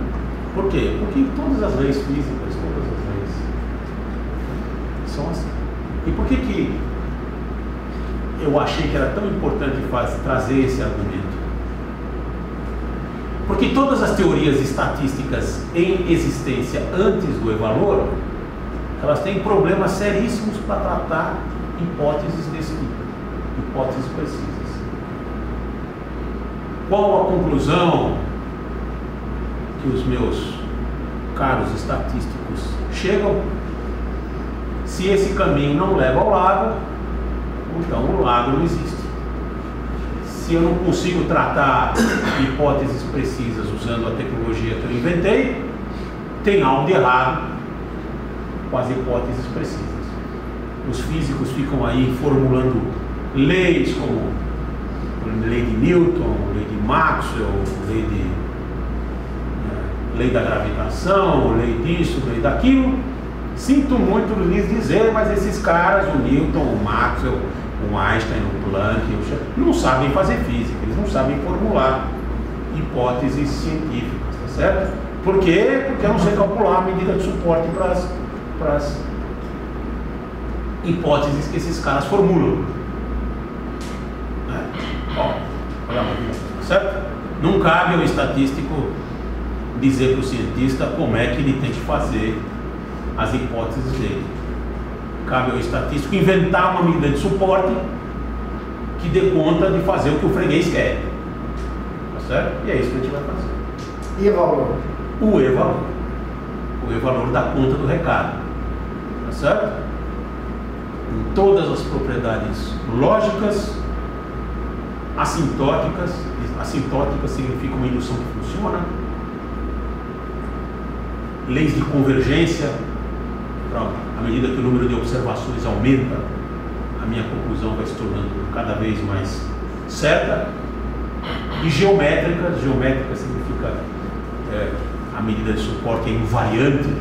Por quê? Porque todas as leis físicas, todas as leis são assim. E por que eu achei que era tão importante trazer esse argumento? Porque todas as teorias estatísticas em existência antes do E-valor, elas têm problemas seríssimos para tratar hipóteses desse tipo, hipóteses precisas. Qual a conclusão que os meus caros estatísticos chegam? Se esse caminho não leva ao lago, então o lago não existe. Se eu não consigo tratar hipóteses precisas usando a tecnologia que eu inventei, tem algo de errado com as hipóteses precisas. Os físicos ficam aí formulando leis como lei de Newton, lei de Maxwell, lei da gravitação, lei disso, lei daquilo. Sinto muito lhes dizer, mas esses caras, o Newton, o Maxwell, o Einstein, o Planck, não sabem fazer física, eles não sabem formular hipóteses científicas, tá certo? Por quê? Porque eu não sei calcular a medida de suporte para as hipóteses que esses caras formulam. Ó, olha lá, tá certo? Não cabe ao estatístico dizer para o cientista como é que ele tem que fazer as hipóteses dele. Cabe ao estatístico inventar uma medida de suporte que dê conta de fazer o que o freguês quer. Tá certo? E é isso que a gente vai fazer. E E-valor? O E-valor. O E-valor dá conta do recado. Tá certo? Em todas as propriedades lógicas, assintóticas. Assintótica significa uma indução que funciona. Leis de convergência. À medida que o número de observações aumenta, a minha conclusão vai se tornando cada vez mais certa. E geométricas. Geométrica significa a medida de suporte é invariante,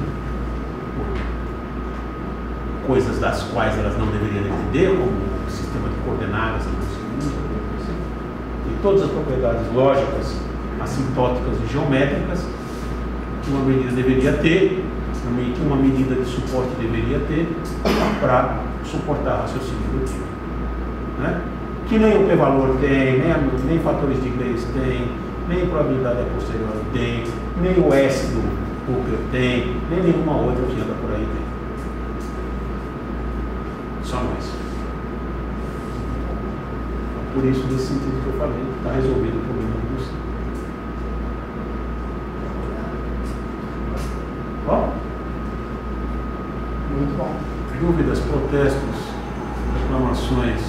coisas das quais elas não deveriam depender, como o sistema de coordenadas que você usa. E todas as propriedades lógicas, assintóticas e geométricas que uma medida deveria ter, uma medida de suporte deveria ter para suportar raciocínio indutivo, né? Que nem o p-valor tem, nem fatores de Grace tem, nem probabilidade a posteriori tem, nem o S do Hooker tem, nem nenhuma outra que anda por aí tem. Só nós. Por isso, nesse sentido que eu falei, está resolvido o problema do você. Bom? Muito bom. Dúvidas, protestos, reclamações,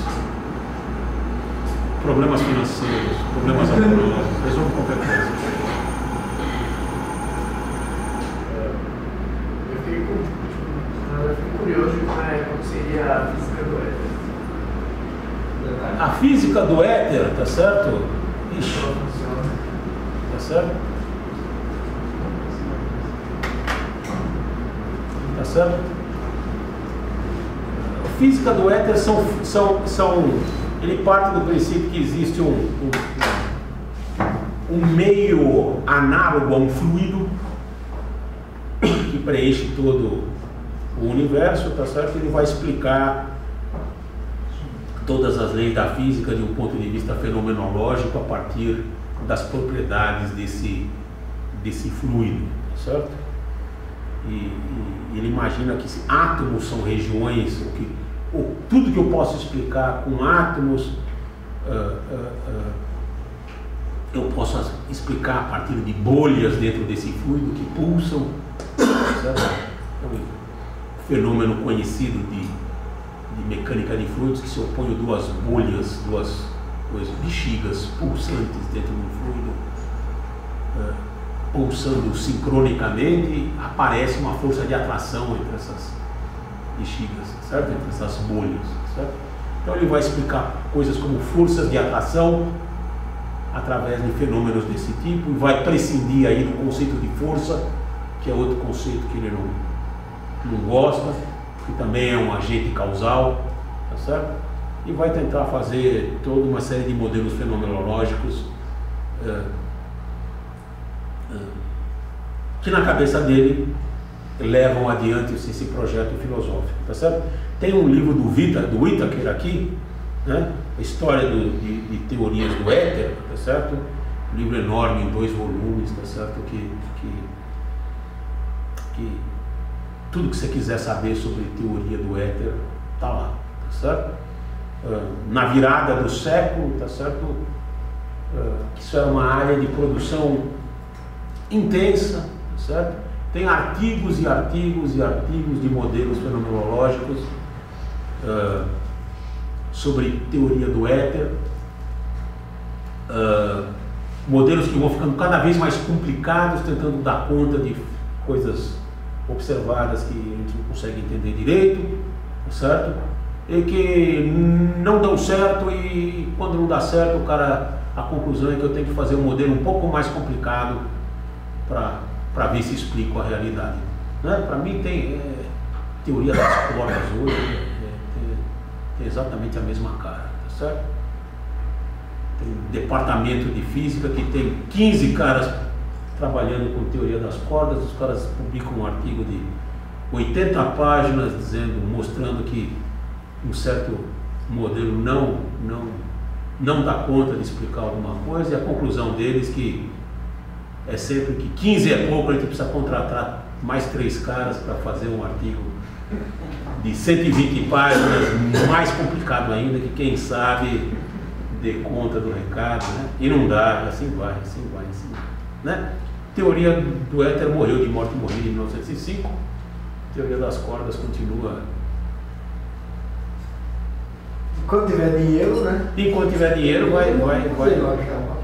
problemas financeiros, problemas amorosos, resolve qualquer coisa. Eu fiquei curioso de como seria a física do éter. A física do éter, tá certo? Ixi, Como funciona? tá certo? Tá certo? A física do éter ele parte do princípio que existe um meio análogo a um fluido que preenche todo o universo, tá certo? Ele vai explicar todas as leis da física de um ponto de vista fenomenológico a partir das propriedades desse fluido, certo? E ele imagina que átomos são regiões, tudo que eu posso explicar com átomos, eu posso explicar a partir de bolhas dentro desse fluido que pulsam, certo? É um fenômeno conhecido de mecânica de fluidos, que se eu ponho duas bolhas, duas bexigas pulsantes dentro de um fluido, pulsando sincronicamente, aparece uma força de atração entre essas bexigas, certo? Entre essas bolhas, certo? Então ele vai explicar coisas como forças de atração através de fenômenos desse tipo, e vai prescindir aí do conceito de força, que é outro conceito que ele não gosta, que também é um agente causal, tá certo? E vai tentar fazer toda uma série de modelos fenomenológicos que na cabeça dele levam adiante esse projeto filosófico, tá certo? Tem um livro do Whittaker aqui, né? A história de teorias do éter, tá certo? Um livro enorme em 2 volumes, tá certo? Que tudo que você quiser saber sobre teoria do éter tá lá, tá certo? Na virada do século, tá certo? Isso era uma área de produção intensa, tá certo? Tem artigos e artigos e artigos de modelos fenomenológicos sobre teoria do éter, modelos que vão ficando cada vez mais complicados, tentando dar conta de coisas observadas que a gente não consegue entender direito, tá certo? E que não dão certo, e quando não dá certo, a conclusão é que eu tenho que fazer um modelo um pouco mais complicado para ver se explico a realidade, né? Para mim tem teoria das cordas hoje, tem exatamente a mesma cara, tá certo? Tem um departamento de física que tem 15 caras trabalhando com teoria das cordas, os caras publicam um artigo de 80 páginas mostrando que um certo modelo não dá conta de explicar alguma coisa, e a conclusão deles que é sempre que 15 é pouco, a gente precisa contratar mais 3 caras para fazer um artigo de 120 páginas, mais complicado ainda, que quem sabe dê conta do recado, né? E não dá, assim vai, né? Teoria do éter morreu de morte morrida em 1905, teoria das cordas continua. Enquanto tiver dinheiro, né? Enquanto tiver dinheiro, vai.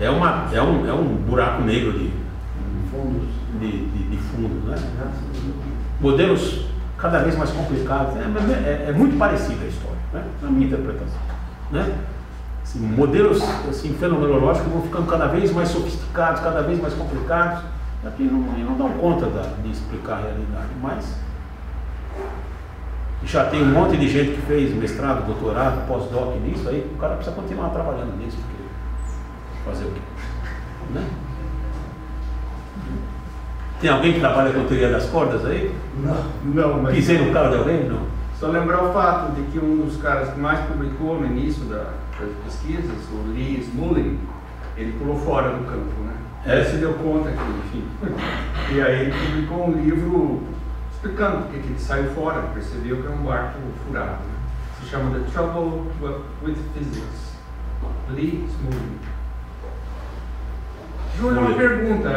É um buraco negro de fundos, né? Modelos cada vez mais complicados. É muito parecida a história, né? Na minha interpretação, né? Assim, modelos assim, fenomenológicos vão ficando cada vez mais sofisticados, cada vez mais complicados, e não dão conta de explicar a realidade, mas já tem um monte de gente que fez mestrado, doutorado, pós-doc nisso, aí o cara precisa continuar trabalhando nisso, porque fazer o quê? Né? Tem alguém que trabalha com teoria das cordas aí? Não, mas... Pisei no carro de alguém? Não. Só lembrar o fato de que um dos caras que mais publicou no início das pesquisas, o Lee Smolin, ele pulou fora do campo, né? Ele se deu conta que, enfim. E aí ele publicou um livro explicando porque que ele saiu fora, percebeu que é um barco furado, né? Se chama The Trouble with Physics. Lee Smolin. Júlio, uma pergunta.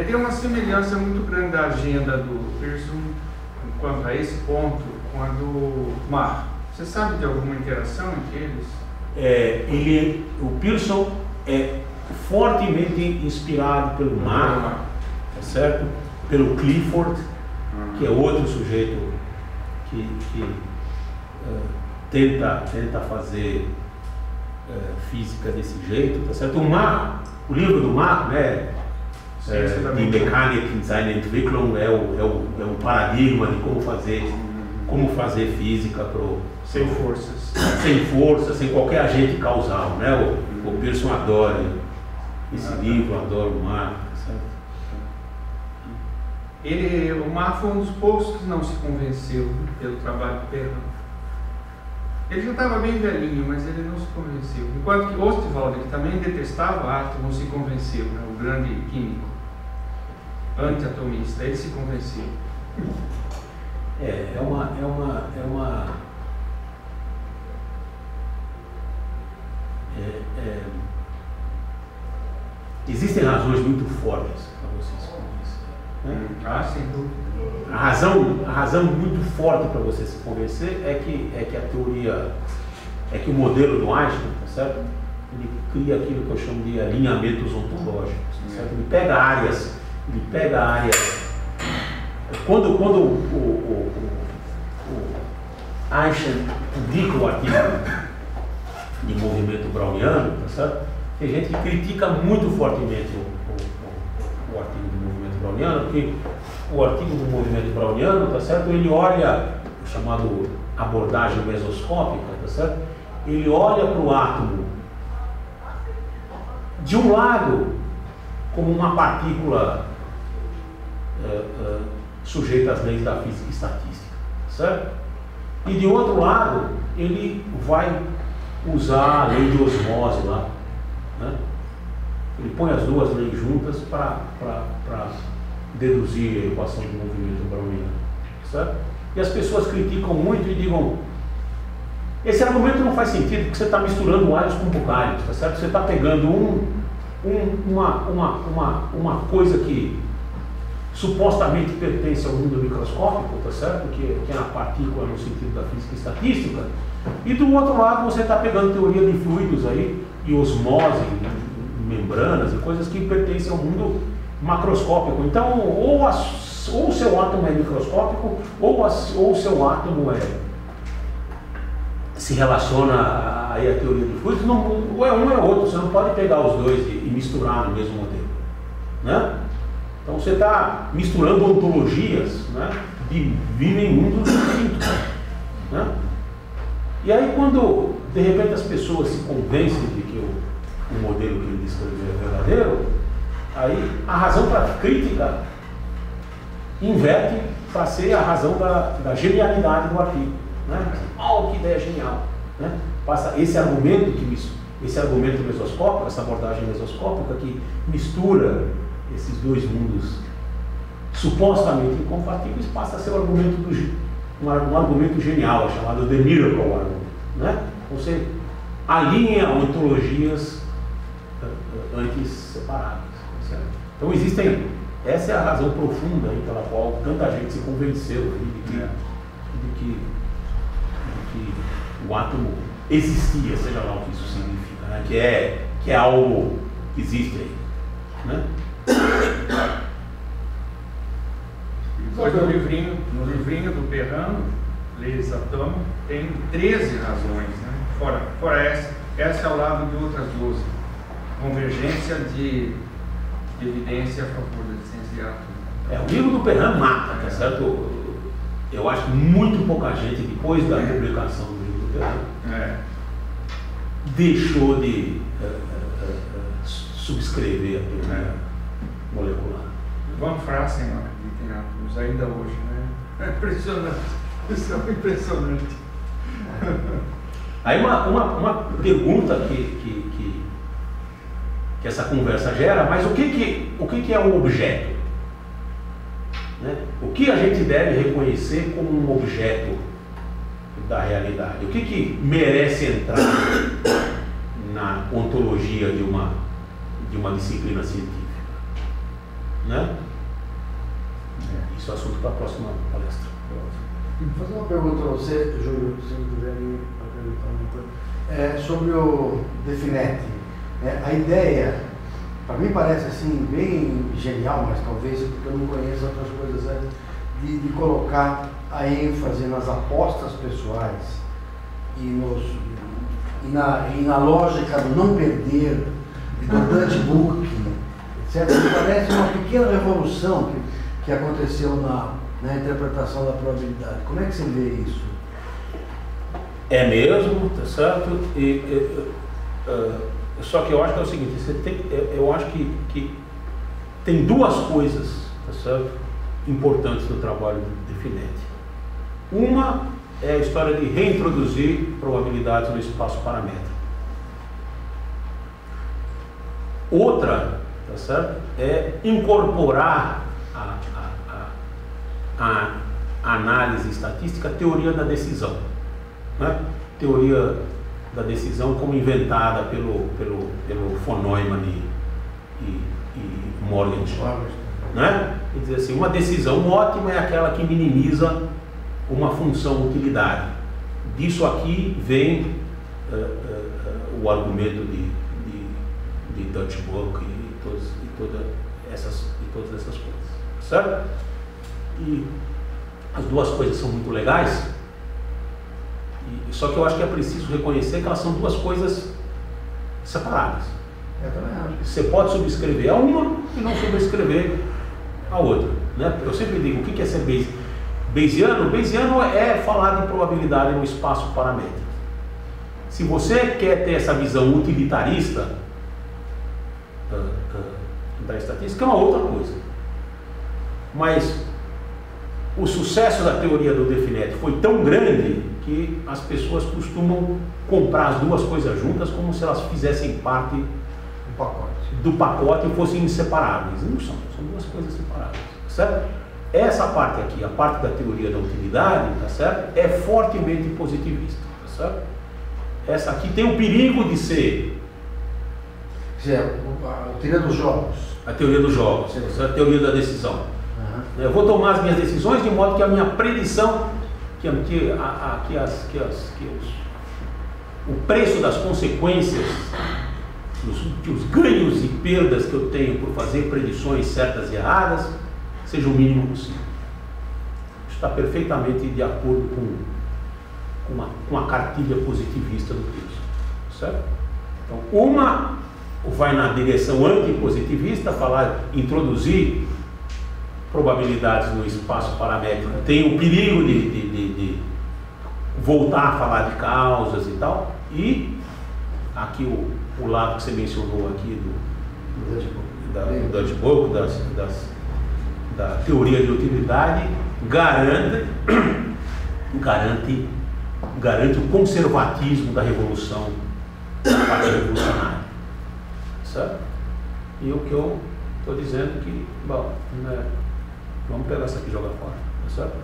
Tem uma semelhança muito grande da agenda do Pearson quanto a esse ponto com a do Mach. Você sabe de alguma interação entre eles? O Pearson é fortemente inspirado pelo Mach, tá certo? Pelo Clifford, que é outro sujeito que tenta fazer física desse jeito, tá certo? O livro do Mach, né, de Mechanik in seiner Entwicklung, é um paradigma de como fazer física sem forças, sem qualquer agente causal, né? O Pearson adora esse livro, adora o Mach, tá certo? O Mach foi um dos poucos que não se convenceu pelo trabalho do Perron. Ele já estava bem velhinho, mas ele não se convenceu. Enquanto que Ostwald, que também detestava átomo, se convenceu, né? O grande químico, anti-atomista, ele se convenceu. Existem razões muito fortes para você se convencer, né? Ah, sem dúvida. A razão muito forte para você se convencer é que a teoria, é que o modelo do Einstein, tá certo? Ele cria aquilo que eu chamo de alinhamentos ontológicos, tá certo? Ele pega áreas. Quando o Einstein publica o artigo de movimento browniano, tá certo? Tem gente que critica muito fortemente o artigo do movimento browniano, porque o artigo do movimento browniano, tá certo? Ele olha, o chamado abordagem mesoscópica, tá certo? Ele olha para o átomo de um lado como uma partícula sujeita às leis da física e estatística, certo? E de outro lado, ele vai usar a lei de osmose lá, né? Ele põe as duas leis juntas para deduzir a equação do movimento browniano, certo? E as pessoas criticam muito e digam: esse argumento não faz sentido porque você está misturando alhos com bugalhos, tá certo? Você está pegando uma coisa que supostamente pertence ao mundo microscópico, tá certo? Que é a partícula no sentido da física estatística, e do outro lado você está pegando teoria de fluidos aí, e osmose, membranas e coisas que pertencem ao mundo macroscópico. Então, ou o seu átomo é microscópico, ou o seu átomo se relaciona aí a teoria de fluidos, ou é um ou é outro, você não pode pegar os dois e misturar no mesmo modelo, né? Então você está misturando ontologias, né, de vivem em mundos distintos, né? E aí quando de repente as pessoas se convencem de que o modelo que ele descreveu é verdadeiro, aí a razão para a crítica inverte para ser a razão da genialidade do artigo, né? Oh, que ideia genial, né? Passa esse argumento mesoscópico, essa abordagem mesoscópica que mistura esses dois mundos supostamente incompatíveis, passa a ser um argumento genial, chamado The Miracle Argument, né? Você alinha ontologias antes separadas, certo? Então essa é a razão profunda aí pela qual tanta gente se convenceu de que o átomo existia, seja lá o que isso significa, né? que é algo que existe aí, né? Depois no livrinho do Perrano, Leis Atômicas, tem 13 razões, né? Fora essa é ao lado de outras 12. Convergência de evidência a favor da existência de átomo. O livro do Perrano mata, tá certo? Eu acho que muito pouca gente, depois da publicação do livro do Perrano, deixou de subscrever a teoria molecular. Van Frassen acredita em átomos ainda hoje, né? É impressionante. Isso é impressionante. Aí uma pergunta que essa conversa gera, mas o que é um objeto? Né? O que a gente deve reconhecer como um objeto da realidade? O que merece entrar na ontologia de uma disciplina científica? Né? Isso é assunto para a próxima palestra. Vou fazer uma pergunta para você, Júlio, se não quiser perguntar uma coisa. Sobre o Definete. A ideia, para mim parece assim, bem genial, mas talvez porque eu não conheço outras coisas antes, de colocar a ênfase nas apostas pessoais e na lógica do não perder, do Dutch Book, etc. Me parece uma pequena revolução que aconteceu na interpretação da probabilidade. Como é que você vê isso? É mesmo, tá certo? Só que eu acho que é o seguinte, eu acho que tem duas coisas, tá certo, importantes no trabalho do Definete. Uma é a história de reintroduzir probabilidades no espaço paramétrico. Outra, tá certo? É incorporar a análise estatística, a teoria da decisão, né? Teoria da decisão como inventada pelo von Neumann e Morgenstern, né? Quer dizer assim, uma decisão ótima é aquela que minimiza uma função utilidade. Disso aqui vem o argumento de Dutch-Book e todas essas coisas, certo? E as duas coisas são muito legais, só que eu acho que é preciso reconhecer que elas são duas coisas separadas. Você pode subscrever a uma e não subscrever a outra, né? Eu sempre digo, o que é ser Bayesiano? Bayesiano é falar de probabilidade no espaço paramétrico. Se você quer ter essa visão utilitarista da estatística, é uma outra coisa. Mas o sucesso da teoria do Definet foi tão grande que as pessoas costumam comprar as duas coisas juntas como se elas fizessem parte do pacote e fossem inseparáveis. Não são, são duas coisas separáveis, certo? Essa parte aqui, a parte da teoria da utilidade, tá certo? É fortemente positivista, tá certo? Essa aqui tem o perigo de ser a teoria dos jogos. A teoria dos jogos, a teoria da decisão. Eu vou tomar as minhas decisões de modo que a minha predição, o preço das consequências, que os ganhos e perdas que eu tenho por fazer predições certas e erradas, seja o mínimo possível. Isso está perfeitamente de acordo com a cartilha positivista do Peirson, certo? Então, uma vai na direção antipositivista, introduzir probabilidades no espaço paramétrico, tem o perigo de voltar a falar de causas e tal, e aqui o lado que você mencionou aqui do Dutch-Book, da teoria de utilidade, garante o conservatismo da revolução, da parte revolucionária, certo? E o que eu estou dizendo que, bom, né, vamos pegar essa aqui e jogar fora, tá certo?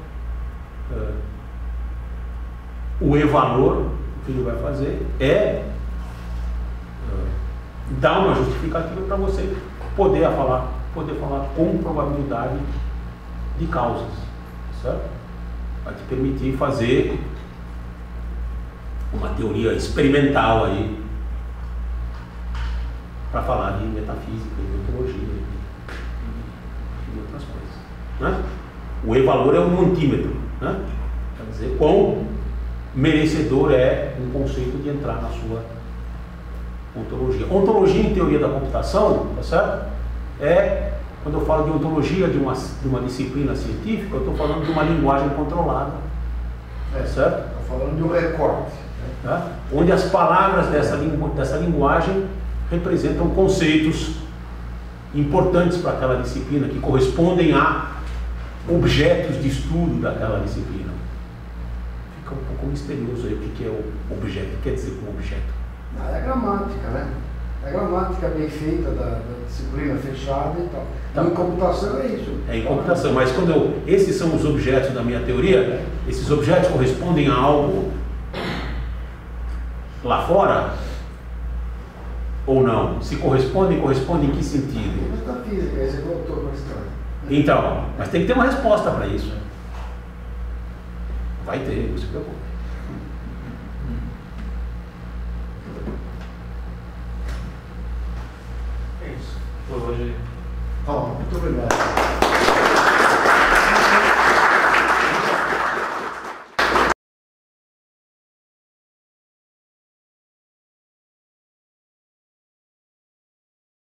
O e-valor, o que ele vai fazer é dar uma justificativa para você poder falar com probabilidade de causas, certo? Vai te permitir fazer uma teoria experimental aí para falar de metafísica, de ontologia e outras coisas, né? O e-valor é um montímetro, né? Quer dizer, quão merecedor é um conceito de entrar na sua ontologia. Ontologia em teoria da computação, tá certo? Quando eu falo de ontologia de uma disciplina científica, eu estou falando de uma linguagem controlada, certo? Estou falando de um recorte, tá? Onde as palavras dessa linguagem representam conceitos importantes para aquela disciplina, que correspondem a objetos de estudo daquela disciplina. Fica um pouco misterioso aí o que é o objeto, o que quer dizer com objeto. É a gramática, né? É a gramática bem feita da disciplina fechada e tal. Então, em computação é isso. É em computação, mas esses são os objetos da minha teoria, esses objetos correspondem a algo lá fora ou não? Se corresponde em que sentido? Metafísica, aí você voltou para a história. Então, mas tem que ter uma resposta para isso. Vai ter, não se preocupe. É isso. Por hoje. Muito obrigado.